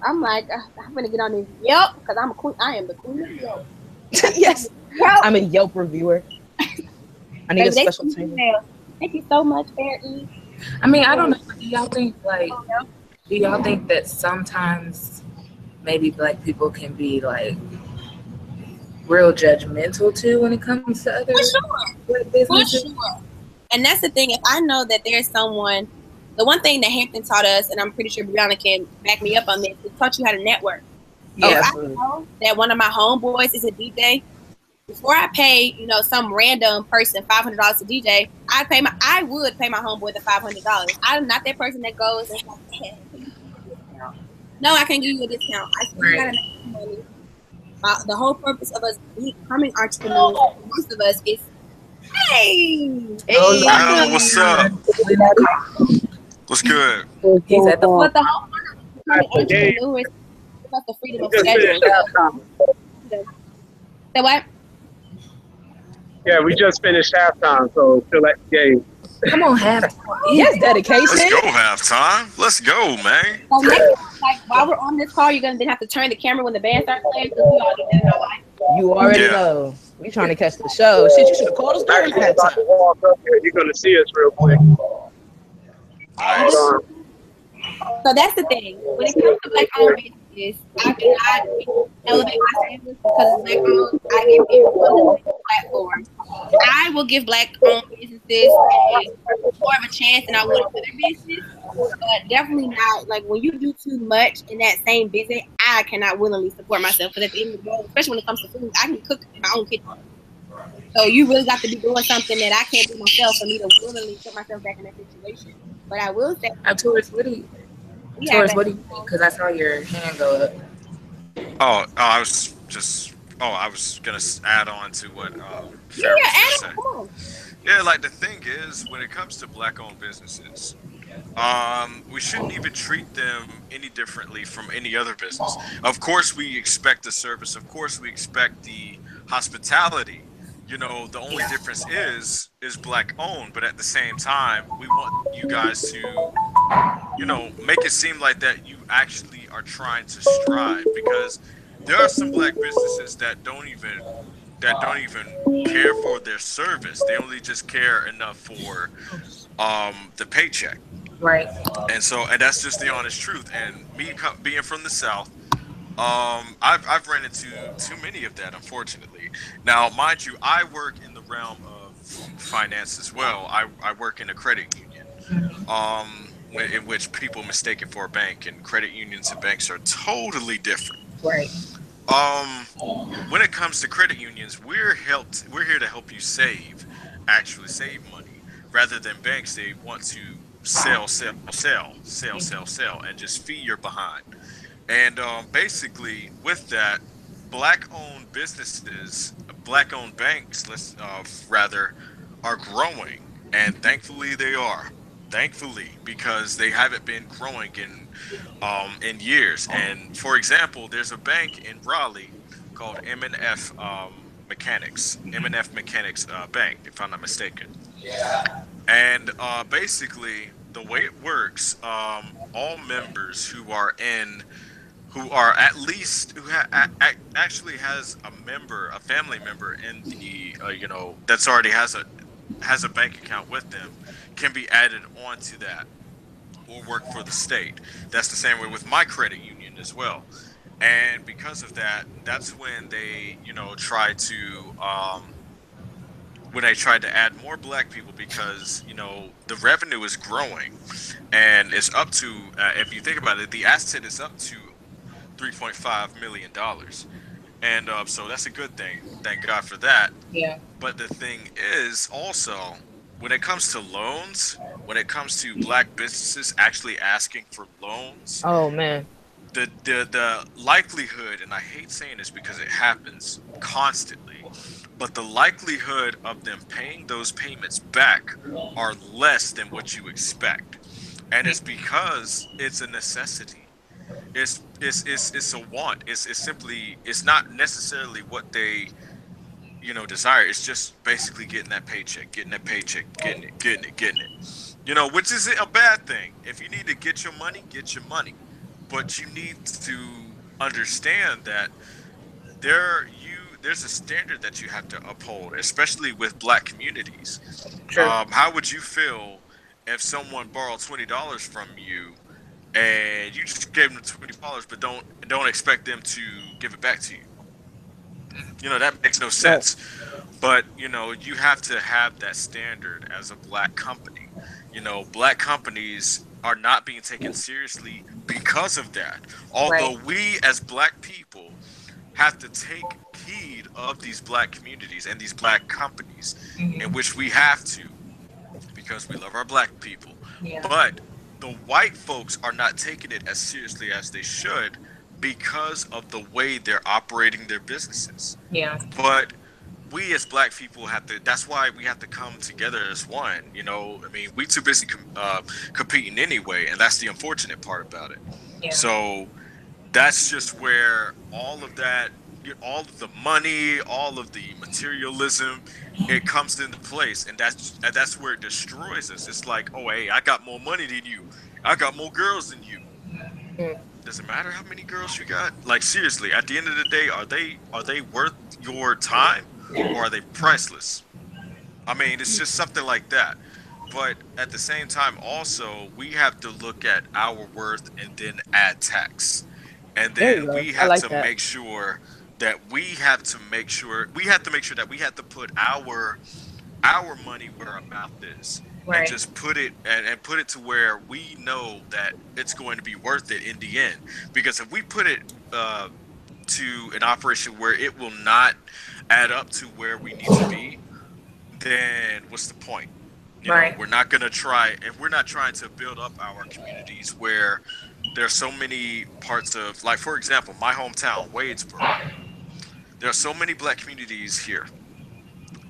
I'm like, I'm going to get on this Yelp, because I'm a queen. I am the queen of Yelp. Yes. I'm a Yelp reviewer. I need a special table. Thank you so much, Freddy. I mean, I don't know. Do y'all think that sometimes maybe Black people can be like real judgmental too when it comes to other businesses? For sure. And that's the thing. If I know that there's someone, the one thing that Hampton taught us, and I'm pretty sure Brianna can back me up on this, it taught you how to network. Yeah. If I know that one of my homeboys is a DJ, before I pay, some random person $500 to DJ, I would pay my homeboy the $500. I'm not that person that goes and like, hey, can you give me a discount? No, I can't give you a discount. I still gotta make some money. The whole purpose of us becoming entrepreneurs, most of us, is what's up? What's good? He's at the but the whole point of becoming entrepreneurs is about the freedom of schedule. Say what? Yeah, we just finished halftime, so feel like the game. Come on, halftime. Yes, dedication. Let's go halftime. Let's go, man. So like while we're on this call, you're gonna then have to turn the camera when the band starts playing. You already know. We trying to catch the show. Shit, you should have called us during halftime. You're gonna see us real quick. Nice. So that's the thing. When it comes to Black-owned businesses, business, I cannot elevate my standards because it's black owned. I give everyone a platform. I will give black owned businesses more of a chance than I would other business, but definitely not like when you do too much in that same business. I cannot willingly support myself because at the end of the day, especially when it comes to food, I can cook in my own kitchen. So you really got to be doing something that I can't do myself for me to willingly put myself back in that situation. But I will say, Taurus, what do you think? Because I saw your hand go up. I was gonna add on to what Farrah was gonna say. Yeah, like the thing is, when it comes to black-owned businesses, we shouldn't even treat them any differently from any other business. Of course, we expect the service. Of course, we expect the hospitality. You know, the only difference is black-owned, but at the same time, we want you guys to, you know, make it seem like that you actually are trying to strive, because there are some black businesses that don't even care for their service. They only just care enough for the paycheck. Right. And that's just the honest truth. And me being from the South, I've ran into too many of that, unfortunately. Now, mind you, I work in the realm of finance as well. I work in a credit union, in which people mistake it for a bank, and credit unions and banks are totally different. Right. When it comes to credit unions, we're here to help you actually save money, rather than banks. They want to sell, and just fee your behind. And basically, with that, black-owned businesses, black-owned banks, rather, are growing, and thankfully they are. Thankfully, because they haven't been growing in years. And for example, there's a bank in Raleigh called M&F Mechanics Bank, if I'm not mistaken. And basically, the way it works, all members who actually has a family member in the that's already has a bank account with them, can be added onto that or work for the state. That's the same way with my credit union as well. And because of that, that's when they tried to add more black people, because the revenue is growing, and it's up to if you think about it, the asset is up to $3.5 million. And so that's a good thing. Thank God for that. Yeah. But the thing is also, when it comes to loans, when it comes to black businesses actually asking for loans, oh man, the likelihood, and I hate saying this because it happens constantly, but the likelihood of them paying those payments back are less than what you expect. And it's because it's a necessity. It's a want. It's not necessarily what they desire. It's just basically getting that paycheck, getting it. Which isn't a bad thing. If you need to get your money, get your money. But you need to understand that there's a standard that you have to uphold, especially with black communities. Sure. How would you feel if someone borrowed $20 from you, and you just gave them $20, but don't expect them to give it back to you? That makes no sense. But you have to have that standard as a black company. Black companies are not being taken seriously because of that. Although we as black people have to take heed of these black communities and these black companies, in which we have to, because we love our black people. Yeah. But the white folks are not taking it as seriously as they should, because of the way they're operating their businesses. Yeah. But we as black people that's why we have to come together as one. We too busy competing anyway, and that's the unfortunate part about it. Yeah. So that's just where all of the money, all of the materialism, it comes into place, and that's where it destroys us. It's like, oh, hey, I got more money than you, I got more girls than you. Does it matter how many girls you got? Like, seriously, at the end of the day, are they worth your time, or are they priceless? I mean, it's just something like that. But at the same time, also, we have to look at our worth and then add tax. and then we have to make sure that we have to make sure that we have to put our money where our mouth is, and just put it and put it to where we know that it's going to be worth it in the end. Because if we put it to an operation where it will not add up to where we need to be, then what's the point? You know, we're not going to try, if we're not trying to build up our communities where there's so many parts of, like, for example, my hometown, Wadesboro. There are so many black communities here.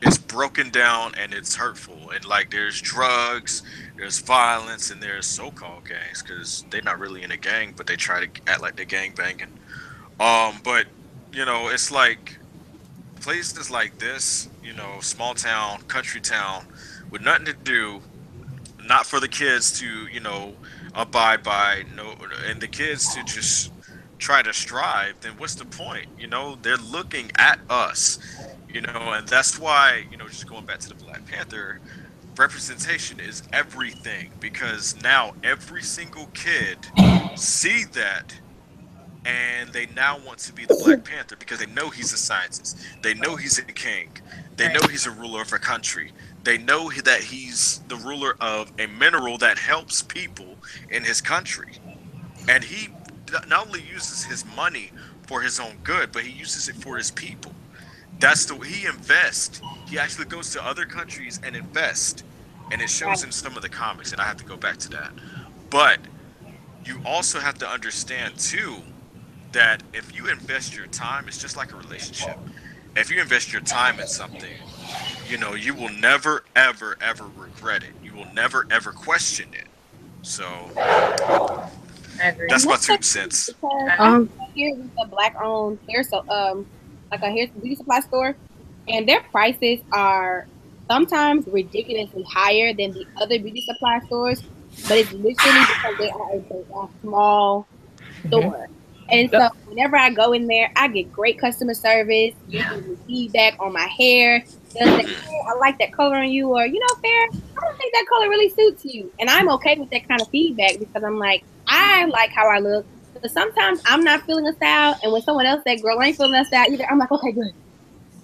It's broken down and it's hurtful. And, like, there's drugs, there's violence, and there's so-called gangs, because they're not really in a gang, but they try to act like they're gang banging. But, you know, it's like places like this, you know, small town, country town, with nothing to do, not for the kids to, you know, abide by, and the kids to just try to strive, then what's the point? You know, they're looking at us, you know, and that's why, you know, just going back to the Black Panther, representation is everything, because now every single kid see that, and they now want to be the Black Panther because they know he's a scientist, they know he's a king, they know he's a ruler of a country, they know that he's the ruler of a mineral that helps people in his country. And he not only uses his money for his own good, but he uses it for his people. That's the way he invests. He actually goes to other countries and invests. And it shows in some of the comics, and I have to go back to that. But you also have to understand, too, that if you invest your time, it's just like a relationship. If you invest your time in something, you know, you will never, ever, ever regret it. You will never, ever question it. So that's my 2 cents. Here with the Black-owned hair, like a hair beauty supply store, and their prices are sometimes ridiculously higher than the other beauty supply stores, but it's literally because they are a small store. And so whenever I go in there, I get great customer service. You give me feedback on my hair. They'll say, hey, I like that color on you, or, you know, Fair, I don't think that color really suits you. And I'm okay with that kind of feedback, because I'm like, I like how I look. But sometimes I'm not feeling a style, and when someone else, that girl ain't feeling that style either, I'm like, okay, good.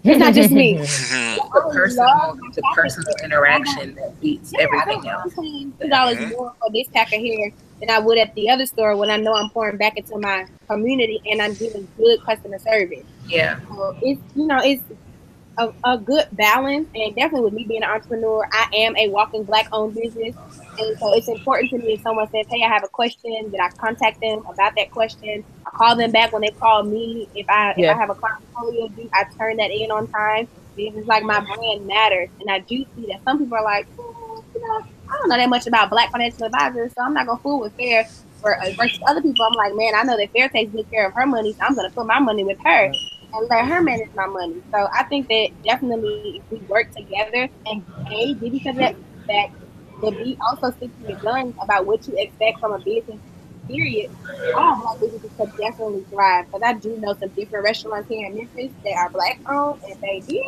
It's not just me. The personal interaction that beats everything else. I'm paying $2 more for this pack of hair than I would at the other store, when I know I'm pouring back into my community and I'm giving good customer service. Yeah. So it's, you know, it's a good balance. And definitely with me being an entrepreneur, I am a walking Black-owned business. And so it's important to me if someone says, hey, I have a question, that I contact them about that question. I call them back when they call me. If I have a portfolio due, I turn that in on time. Because it's like my brand matters. And I do see that some people are like, you know, I don't know that much about Black financial advisors, so I'm not going to fool with Fair. Versus other people, I'm like, man, I know that Fair takes good care of her money, so I'm going to put my money with her and let her manage my money. So I think that definitely if we work together and give each other that feedback, but be also stick to your guns about what you expect from a business, period, all Black businesses could definitely thrive. Because I do know some different restaurants here in Memphis that are Black-owned, and baby,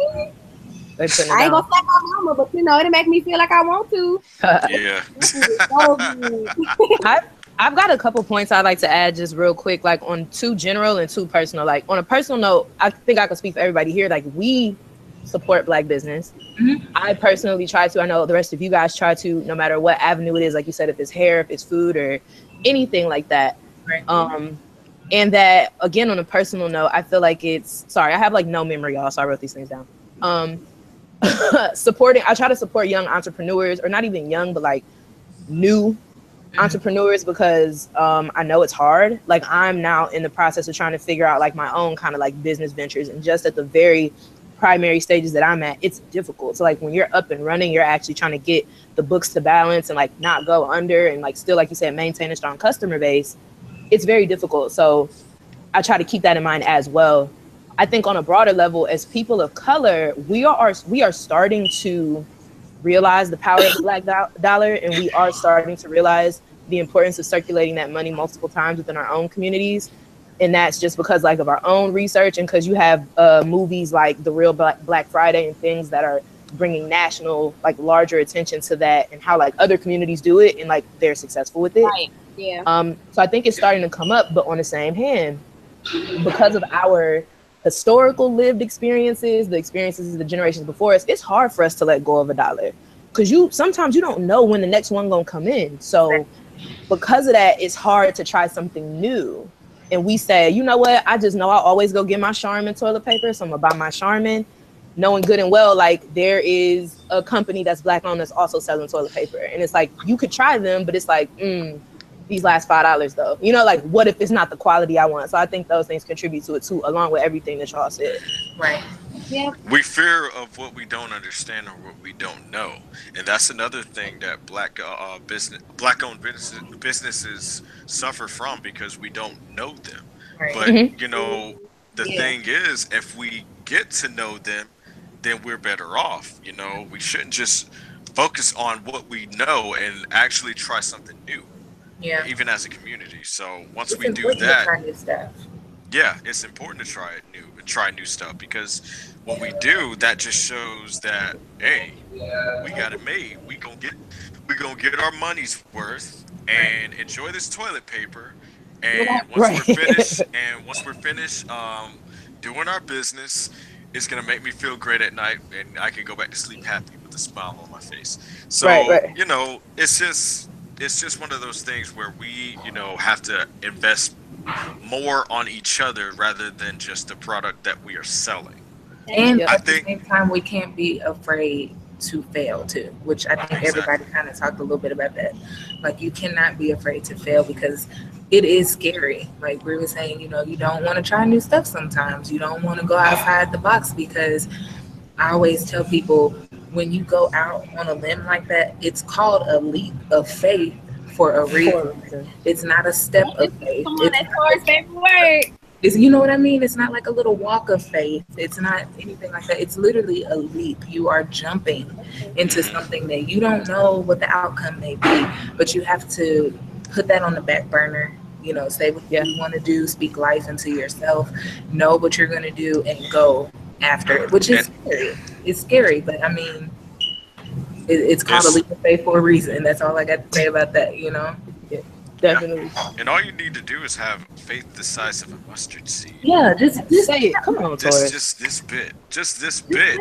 I ain't gonna slap my mama, but you know, it'll make me feel like I want to. Yeah. I've got a couple points I'd like to add just real quick, like on 2 general and 2 personal. Like on a personal note, I think I can speak for everybody here. Like, we support Black business. I personally try to. I know the rest of you guys try to, no matter what avenue it is. Like you said, if it's hair, if it's food, or anything like that. And that, again, on a personal note, I feel like it's, sorry, I have like no memory, y'all, so I wrote these things down. I try to support young entrepreneurs, or not even young, but like new entrepreneurs, because I know it's hard. Like, I'm now in the process of trying to figure out like my own kind of like business ventures, and just at the very primary stages that I'm at, it's difficult. So like when you're up and running, you're actually trying to get the books to balance and like not go under, and like still, like you said, maintain a strong customer base. It's very difficult. So I try to keep that in mind as well. I think on a broader level, as people of color, we are starting to realize the power of the Black dollar, and we are starting to realize the importance of circulating that money multiple times within our own communities. And that's just because like of our own research, and because you have movies like The Real Black Friday and things that are bringing national, like larger attention to that, and how like other communities do it and like they're successful with it. Yeah. So I think it's starting to come up, but on the same hand, because of our historical lived experiences, the experiences of the generations before us, it's hard for us to let go of a dollar because sometimes you don't know when the next one gonna come in. So because of that, it's hard to try something new. And we say, you know what? I just know I always go get my Charmin toilet paper, so I'm gonna buy my Charmin, knowing good and well like there is a company that's Black owned that's also selling toilet paper, and it's like you could try them, but it's like these last $5 though. You know, like what if it's not the quality I want? So I think those things contribute to it too, along with everything that y'all said. Right. Yeah. We fear of what we don't understand or what we don't know, and that's another thing that black-owned businesses suffer from because we don't know them. Right. But you know, the thing is, if we get to know them, then we're better off. You know, we shouldn't just focus on what we know and actually try something new. Yeah. Even as a community. So once It's we do important to that, try new stuff. yeah, it's important to try new stuff because when we do, that just shows that hey, we got it made. We gonna get our money's worth and enjoy this toilet paper. And once we're finished doing our business, it's gonna make me feel great at night, and I can go back to sleep happy with a smile on my face. So you know, it's just one of those things where we, you know, have to invest more on each other rather than just the product that we are selling. And at the same time, we can't be afraid to fail too, which I think everybody kind of talked a little bit about that. Like you cannot be afraid to fail because it is scary. Like we were saying, you know, you don't want to try new stuff sometimes. You don't want to go outside the box because I always tell people when you go out on a limb like that, it's called a leap of faith for a reason. It's not a step of faith. Come on, that's Laura's favorite word. You know what I mean? It's not like a little walk of faith. It's not anything like that. It's literally a leap. You are jumping into something that you don't know what the outcome may be, but you have to put that on the back burner. You know, say what you want to do, speak life into yourself, know what you're going to do, and go after it, which is scary. It's scary, but I mean, it's called a leap of faith for a reason. That's all I got to say about that, you know? Yeah, definitely. And all you need to do is have faith the size of a mustard seed. Yeah, just say it. Come on, Taurus. Just this bit. Just this bit.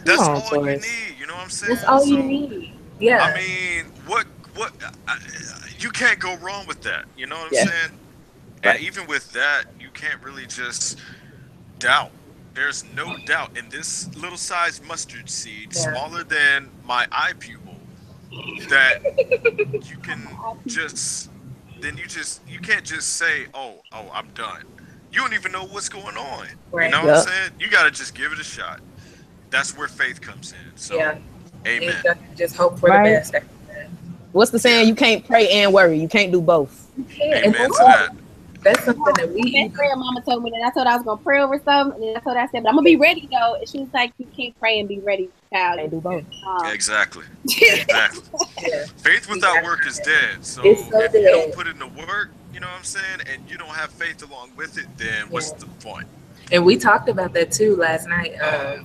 That's all you need. You know what I'm saying? That's all you need. Yeah. I mean, what you can't go wrong with that. You know what I'm saying? And even with that, you can't really just doubt. There's no doubt in this little sized mustard seed, smaller than my eye pupil, that you can just, you can't just say, oh, I'm done. You don't even know what's going on. Right. You know what I'm saying? You got to just give it a shot. That's where faith comes in. So, amen. Just hope for the best. What's the saying? You can't pray and worry. You can't do both. Amen to that. That's something that we prayer mama told me that I told I was gonna pray over something, and then I said, but I'm gonna be ready though. And she was like, you can't pray and be ready, child. Can't do both. Exactly. Faith without work is dead. So if you don't put in the work, you know what I'm saying, and you don't have faith along with it, then what's the point? And we talked about that too last night,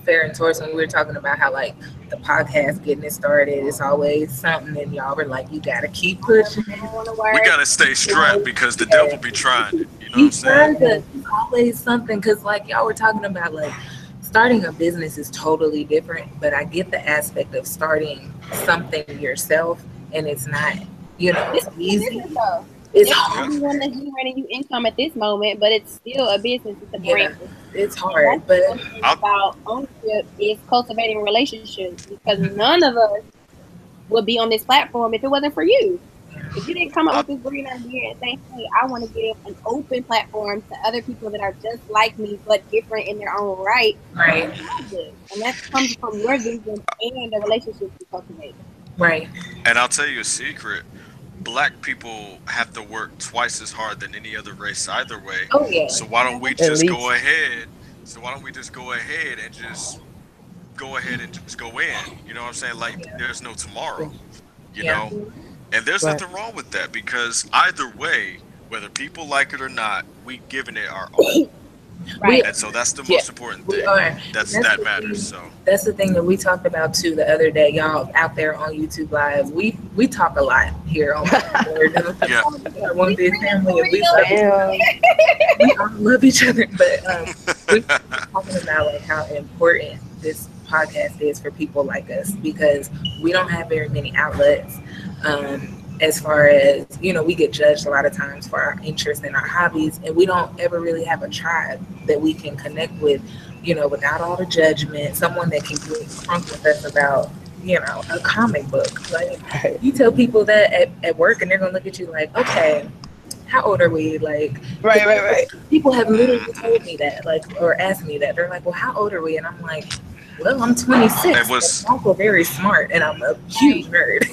Fair and Taurus, when we were talking about how like the podcast getting it started, it's always something, and y'all were like, you gotta keep pushing. We gotta stay strapped because the devil be trying it. You know what I'm saying? It's always something, because like y'all were talking about, like starting a business is totally different, but I get the aspect of starting something yourself, and it's not, you know, it's easy. It's hard. Everyone that's generating you income at this moment, but it's still a business. It's a brand. It's hard, but about ownership is cultivating relationships, because none of us would be on this platform if it wasn't for you. If you didn't come up with this green idea and say, hey, I want to give an open platform to other people that are just like me but different in their own right. Right. And that comes from your vision and the relationships you cultivate. Right. And I'll tell you a secret. Black people have to work twice as hard than any other race either way. Oh yeah. So why don't we just go ahead? So why don't we just go ahead and just go in? You know what I'm saying? Like there's no tomorrow. You know? And there's nothing wrong with that, because either way, whether people like it or not, we giving it our all. Right. And so that's the most important thing. That matters. So that's the thing that we talked about too the other day, y'all out there on YouTube Live. We talk a lot here on Blerdom. One big family, and we all love each other. But we're talking about like how important this podcast is for people like us, because we don't have very many outlets. As far as, you know, we get judged a lot of times for our interests and our hobbies, and we don't ever really have a tribe that we can connect with, you know, without all the judgment, someone that can get crunk with us about, you know, a comic book. Like, you tell people that at work and they're going to look at you like, okay, how old are we? Like, right. People have literally told me that, like, or asked me that. They're like, well, how old are we? And I'm like, well, I'm 26. I'm also very smart, and I'm a huge nerd.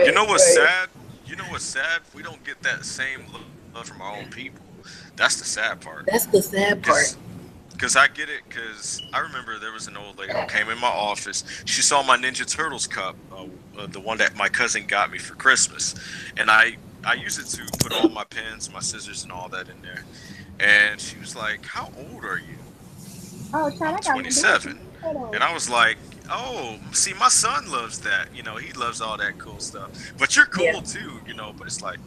You know what's sad? You know what's sad? We don't get that same love from our own people. That's the sad part. That's the sad part. Because I get it. Because I remember there was an old lady who came in my office. She saw my Ninja Turtles cup, the one that my cousin got me for Christmas, and I use it to put all my pens, my scissors, and all that in there. And she was like, "How old are you?" Oh, I'm 27. And I was like, oh, see, my son loves that. You know, he loves all that cool stuff. But you're cool too, you know. But it's like,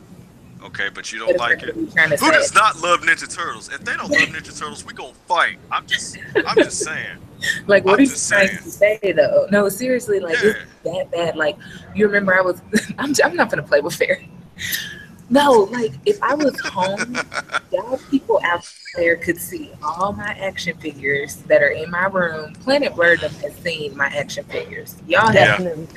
okay, but you don't like it. Who does not love Ninja Turtles? If they don't love Ninja Turtles, we gonna fight. I'm just saying. Like, what are you trying to say though? No, seriously, like it's that bad. Like, you remember I'm not gonna play with fair. No, like, if I was home, y'all people out there could see all my action figures that are in my room. Planet Blerdom has seen my action figures. Y'all haven't.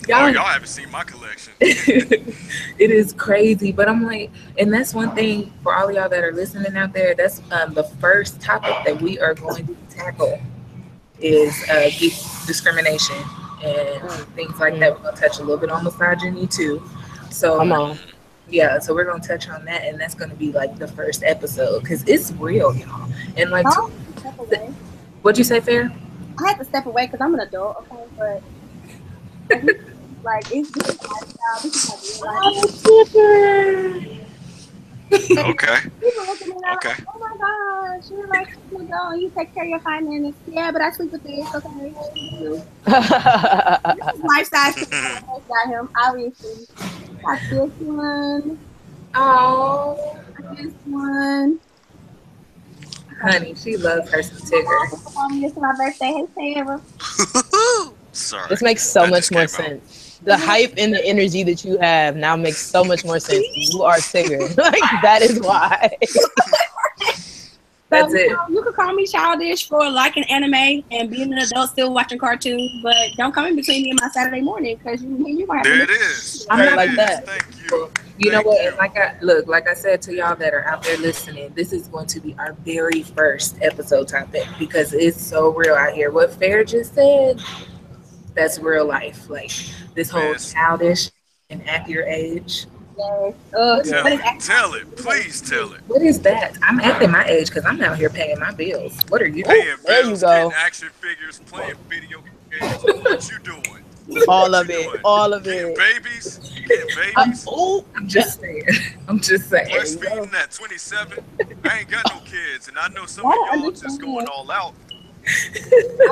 Y'all haven't seen my collection. It is crazy, but I'm like, and that's one thing for all of y'all that are listening out there. That's the first topic that we are going to tackle is discrimination and things like that. We're going to touch a little bit on misogyny too. So, yeah, so we're going to touch on that, and that's going to be, like, the first episode, because it's real, y'all. And, like, what'd you say, Fair? I had to step away because I'm an adult, okay, but, like, this is my Okay. People look at me like, oh my gosh, you're like, you take care of your finances. Yeah, but I sleep with this, okay? This is life-size. Got him, obviously. Got this one. Oh. This one. Honey, she loves her some Tigger. It's my birthday. Hey, Sarah. Sorry. This makes so much more sense. The hype and the energy that you have now makes so much more sense. You are Tigger. Like, that is why. That's it. You could call me childish for liking anime and being an adult still watching cartoons, but don't come in between me and my Saturday morning because you're gonna have there it is. I'm not like that. Thank you. You know what? Like I said to y'all that are out there listening, this is going to be our very first episode topic because it's so real out here. What Fair just said, that's real life. Like this whole childish and at your age. Tell it. Please tell it. What is that? I'm acting my age because I'm out here paying my bills. What are you doing? Paying bills, getting action figures, playing video games. What you doing? All of it. Getting babies. I'm just saying. Breastfeeding at 27. I ain't got no kids, and I know some of y'all just going all out. I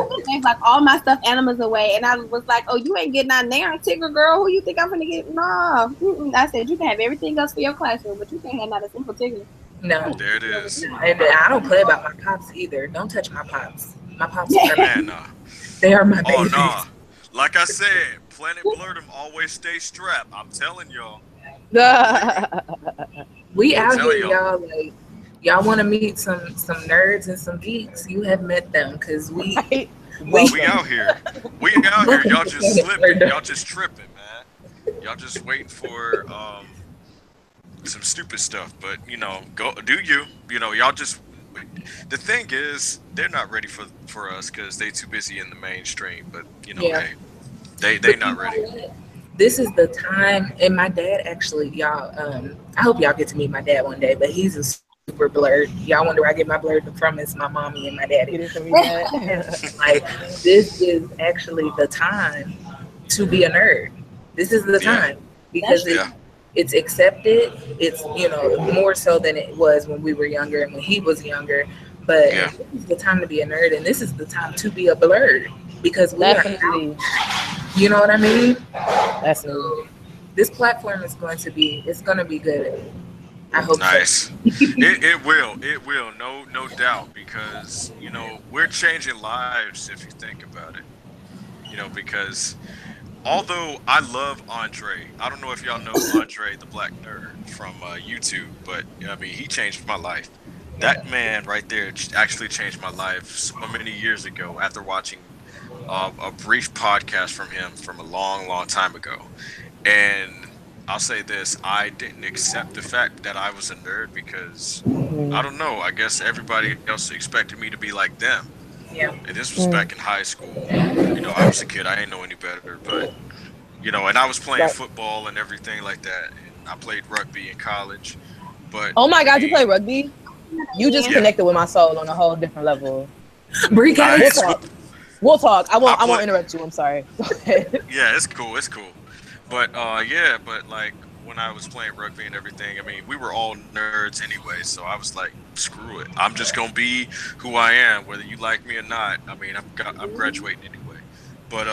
just gave like all my stuffed animals away, and I was like, "Oh, you ain't getting out there, Tigger girl. Who you think I'm gonna get?" No, I said you can have everything else for your classroom, but you can't have not a simple Tigger. No, there it is. And I don't play about my pops either. Don't touch my pops. My pops are they are my babies. Oh no, like I said, Planet Blerdom always stay strapped. I'm telling y'all. We out here, y'all. Like. Y'all want to meet some nerds and some geeks? You have met them because we out here. We out here. Y'all just slipping. Y'all just tripping, man. Y'all just waiting for some stupid stuff. But go do you? Y'all just. The thing is, they're not ready for us because they too busy in the mainstream. But hey, they not ready. This is the time, and my dad actually, y'all. I hope y'all get to meet my dad one day. But he's a super blurred. Y'all wonder where I get my Blerdom from? It's my mommy and my daddy. Like, this is actually the time to be a nerd. This is the time because it's accepted. It's, you know, more so than it was when we were younger and when he was younger. But this is the time to be a nerd, and this is the time to be a blerd, because we definitely. You know what I mean? Definitely. This platform is going to be, it's going to be good. I hope nice. So. It will, no doubt, because you know we're changing lives if you think about it. You know, because although I love Andre, I don't know if y'all know Andre the Black Nerd from YouTube, but I mean he changed my life. That man right there actually changed my life so many years ago after watching a brief podcast from him from a long, long time ago. And I'll say this, I didn't accept the fact that I was a nerd because, I don't know, I guess everybody else expected me to be like them. Yeah. And this was back in high school. You know, I was a kid, I didn't know any better, but, you know, and I was playing football and everything like that. And I played rugby in college. But oh my God, you play rugby? You just connected with my soul on a whole different level. We'll talk. I won't interrupt you. I'm sorry. Yeah, it's cool. But but like when I was playing rugby and everything, I mean, we were all nerds anyway, so I was like, screw it. I'm just gonna be who I am, whether you like me or not. I mean, I'm graduating anyway. But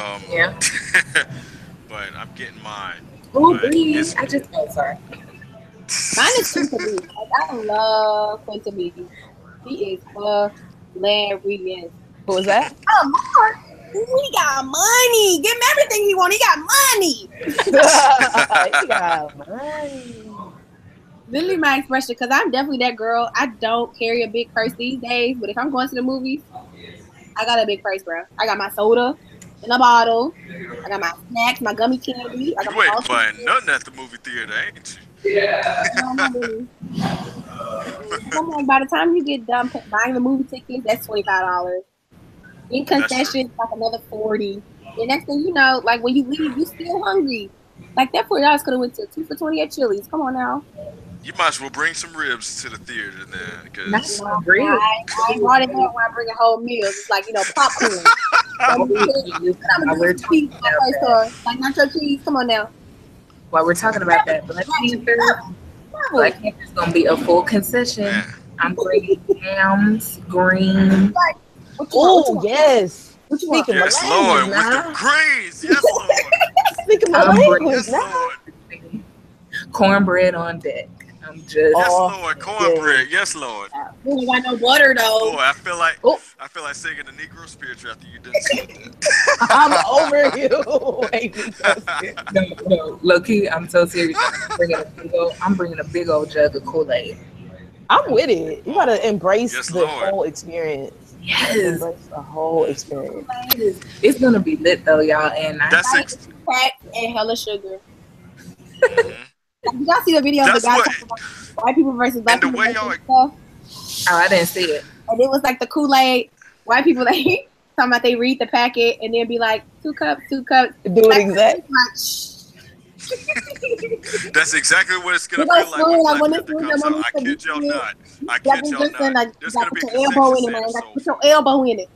but I'm getting mine. Oh, please. Sorry. Mine is Quinta B. Like, I love Quinta B. He is hilarious. What was that? Oh, Mark, he got money. Give him everything he want. He got money. He got money. Literally my expression, because I'm definitely that girl. I don't carry a big purse these days, but if I'm going to the movies, I got a big purse, bro. I got my soda in a bottle. I got my snacks, my gummy candy. I got you ain't buying nothing at the movie theater, ain't you? Yeah. By the time you get done buying the movie tickets, that's $25. In concessions, like another $40. The next thing you know, like when you leave, you still hungry. Like that $40 could have went to 2 for $20 at Chili's. Come on now. You might as well bring some ribs to the theater then, because I ain't brought it there when I bring a whole meal. It's like, you know, popcorn. Like nacho cheese. Come on now. While we're talking about that, Black Panther's gonna be a full concession. I'm bringing hams, green. Oh yes. Yes, Lord, with the greens. Yes, Lord. Speaking my language, Lord. Cornbread on deck. I'm just. Yes, Lord. Cornbread. Yes, Lord. We ain't got no butter though. Boy, I feel like singing the Negro spiritual after you done said that. I'm over you. No, low key, I'm so serious. I'm bringing a big old jug of Kool-Aid. I'm with it. You gotta embrace the Lord. whole experience. Yes, embrace the whole experience. It's gonna be lit though, y'all. And that's crack and hella sugar. Did y'all see the video of the guy talking about white people versus black people? Stuff? Oh, I didn't see it. And it was like the Kool-Aid. White people talking about they read the packet and then be like 2 cups. Do it exactly. That's exactly what it's gonna feel like. I kid y'all not. There's gonna be your elbow in it, man. Put your elbow in it.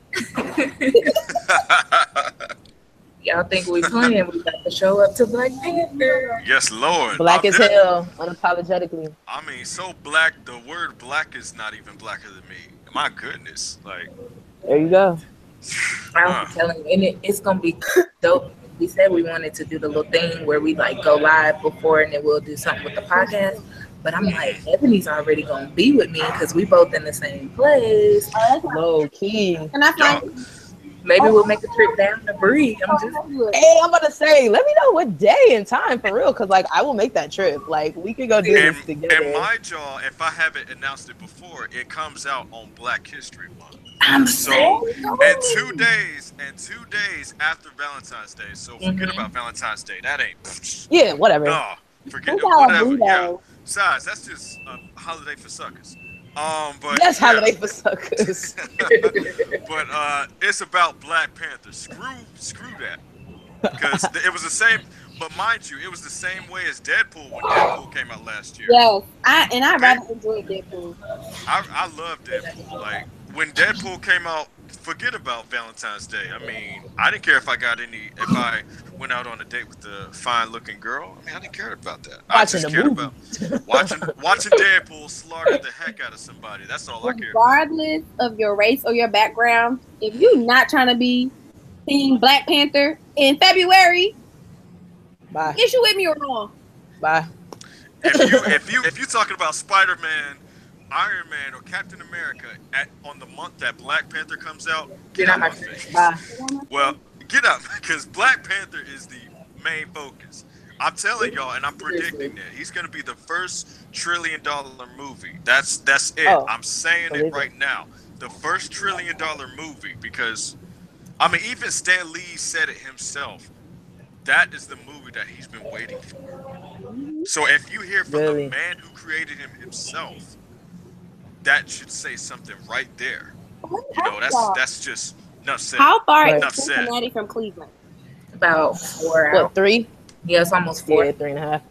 Y'all think we playing? We got to show up to Black Panther. Yes, Lord. Black as hell, unapologetically. I mean, so black. The word black is not even blacker than me. My goodness, like. There you go. I'm telling you, and it's gonna be dope. We said we wanted to do the little thing where we like go live before, and then we'll do something with the podcast. But I'm like, Ebony's already gonna be with me because we both in the same place. Low key. And I find. Maybe we'll make a trip down to Bree. Hey, I'm about to say, let me know what day and time for real, because like I will make that trip. Like we could go do this together. And my jaw, if I haven't announced it before, it comes out on Black History Month. And 2 days after Valentine's Day. So forget about Valentine's Day. That ain't. Yeah, whatever. No, forget it. Whatever. Yeah. Besides, that's just a holiday for suckers. But yes, holiday for suckers. But it's about Black Panther. Screw that. Because it was the same. But mind you, it was the same way as Deadpool when Deadpool came out last year. Yes, I rather enjoyed Deadpool. I love Deadpool. Like when Deadpool came out, forget about Valentine's Day. I mean, I didn't care if I went out on a date with a fine-looking girl. I mean, I didn't care about that. I just cared about watching Deadpool slaughter the heck out of somebody. That's all I care about. Regardless of your race or your background, if you're not trying to be seeing Black Panther in February, bye. Is you with me or wrong? Bye. If you talking about Spider-Man, Iron Man, or Captain America on the month that Black Panther comes out, get out my face. Well, get out, because Black Panther is the main focus. I'm telling y'all, and I'm predicting that he's going to be the first $1 trillion movie. That's it. I'm saying it right now. The first $1 trillion movie, because I mean, even Stan Lee said it himself. That is the movie that he's been waiting for. So if you hear from the man who created him himself, that should say something right there. You know, that's just enough said. How far is Cincinnati from Cleveland? About 4 hours. What, 3? Yeah, it's almost 4. Yeah, 3.5.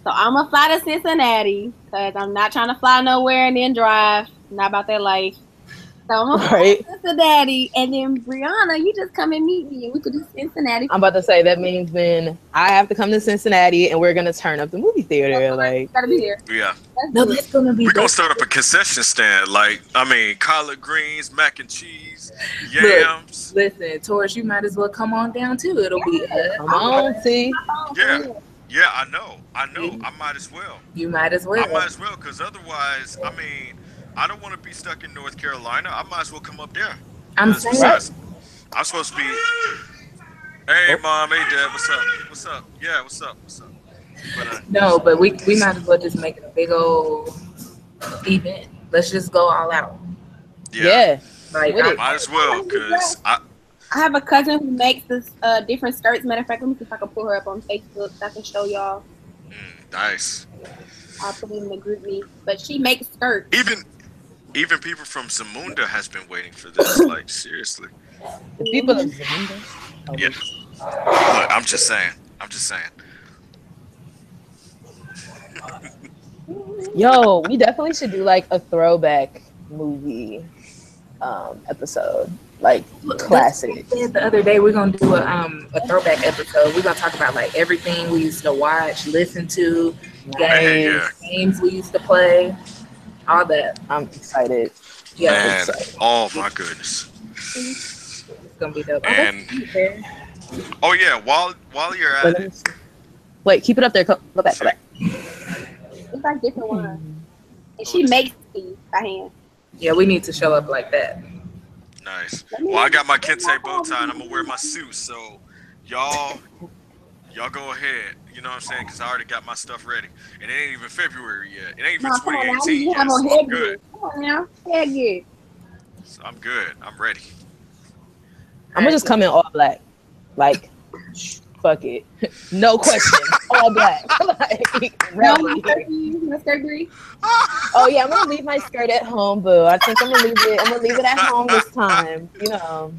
So I'm gonna fly to Cincinnati because I'm not trying to fly nowhere and then drive. Not about that life. So I'm gonna fly to Cincinnati, and then Brianna, you just come and meet me, and we could do Cincinnati. I'm about to say that means then I have to come to Cincinnati, and we're gonna turn up the movie theater. Like, gotta be there. Yeah. That's gonna be. We're gonna start up a concession stand. Like, I mean, collard greens, mac and cheese, yams. Look, listen, Taurus, you might as well come on down too. It'll be. Come on, T. Yeah, I know. I might as well. You might as well. I might as well, because otherwise, I mean, I don't want to be stuck in North Carolina. I might as well come up there. I'm saying. I'm supposed to be. Hey, Mom. Hey, Dad. What's up? What's up? Yeah, what's up? What's up? No, but we might as well just make it a big old event. Let's just go all out. Yeah. Like, might as well, because I have a cousin who makes this different skirts. Matter of fact, let me see if I can pull her up on Facebook so I can show y'all. Nice. I'll put it in the group me. But she makes skirts. Even people from Zamunda has been waiting for this. Like, seriously. The people of Zamunda? Yeah. Look, I'm just saying. Yo, we definitely should do like a throwback movie episode. Like, classic. I said the other day we're gonna do a throwback episode. We're gonna talk about like everything we used to watch, listen to, games we used to play, all that. I'm excited. Yeah, man. Oh my goodness. It's gonna be dope. And oh yeah, while you're at it. Wait, keep it up there. Go back. It's like different ones. And she makes these by hand. Yeah, we need to show up like that. Nice. Well, I got my kente bow tie and I'm gonna wear my suit, so y'all go ahead. You know what I'm saying? Because I already got my stuff ready. And it ain't even February yet. It ain't even 2018 yet, so I'm good. Come on now, headgear. So I'm good. I'm ready. I'm gonna just come in all black. Like, fuck it. No question. All black. Like, my skirt green. Oh yeah, I'm gonna leave my skirt at home, boo. I think I'm gonna leave it at home this time. You know.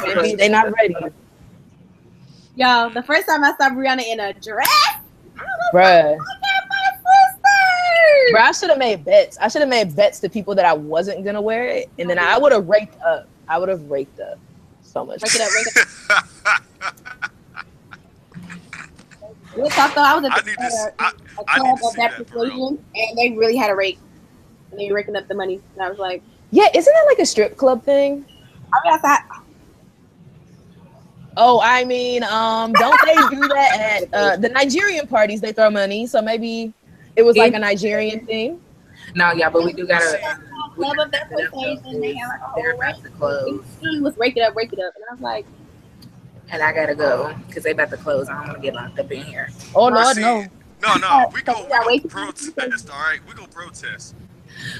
Maybe they're not ready. Yo, the first time I saw Brianna in a dress, bruh. Bro, I should have made bets. I should have made bets to people that I wasn't gonna wear it, and then I would have raked up. So much. Rake it up. Real talk though, I was at a club of that persuasion, and they really had a rake, and they were raking up the money, and I was like, yeah, isn't that like a strip club thing? I mean, I thought. Oh, I mean, don't they do that at the Nigerian parties? They throw money, so maybe it was like a Nigerian thing. No, yeah, but we do gotta. Club of that persuasion, they had like a whole to close. He was rake it up, and I was like. And I gotta go because they about to close. I don't want to get locked up in here. Oh no. We go protest. All right, we go protest.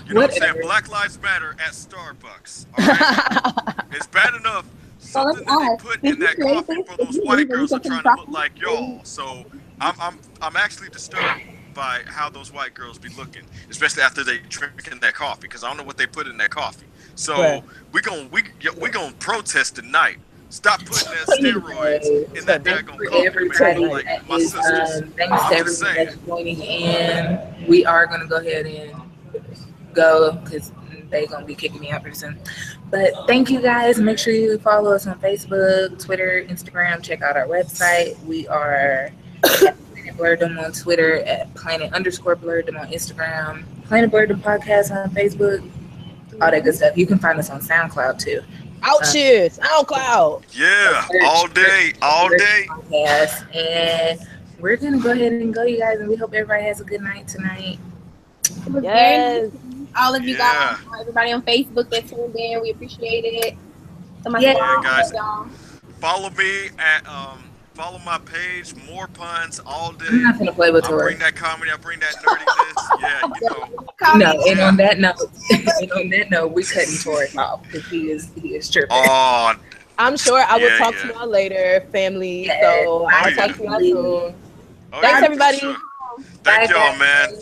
You know what I'm saying? Black Lives Matter at Starbucks. All right, it's bad enough. Something that they put in that coffee for those white girls are trying to look like y'all. So I'm actually disturbed by how those white girls be looking, especially after they drinking that coffee, because I don't know what they put in that coffee. So we gonna protest tonight. Stop putting that steroids in that daggone coffee, man. Like my sisters. Thanks to everybody that's joining in. We are gonna go ahead and go because they're gonna be kicking me out pretty soon. But thank you guys. Make sure you follow us on Facebook, Twitter, Instagram. Check out our website. We are at Planet Blerdom on Twitter, at Planet_Blerdom on Instagram, Planet Blerdom Podcast on Facebook, all that good stuff. You can find us on SoundCloud too. SoundCloud. Yeah, all day. Podcast. And we're going to go ahead and go, you guys. And we hope everybody has a good night tonight. Yes. All of you guys, everybody on Facebook that tuned in, we appreciate it. So guys, follow me at follow my page, More Puns all day. I'm not gonna play with Tori. I bring that comedy, I bring that nerdiness. Yeah, you know. No, and on that note, we cutting Tori off because he is tripping. Oh, I'm sure I will talk to y'all later, family. So I'll talk to y'all soon. Thanks, everybody. Sure. Thank y'all, man.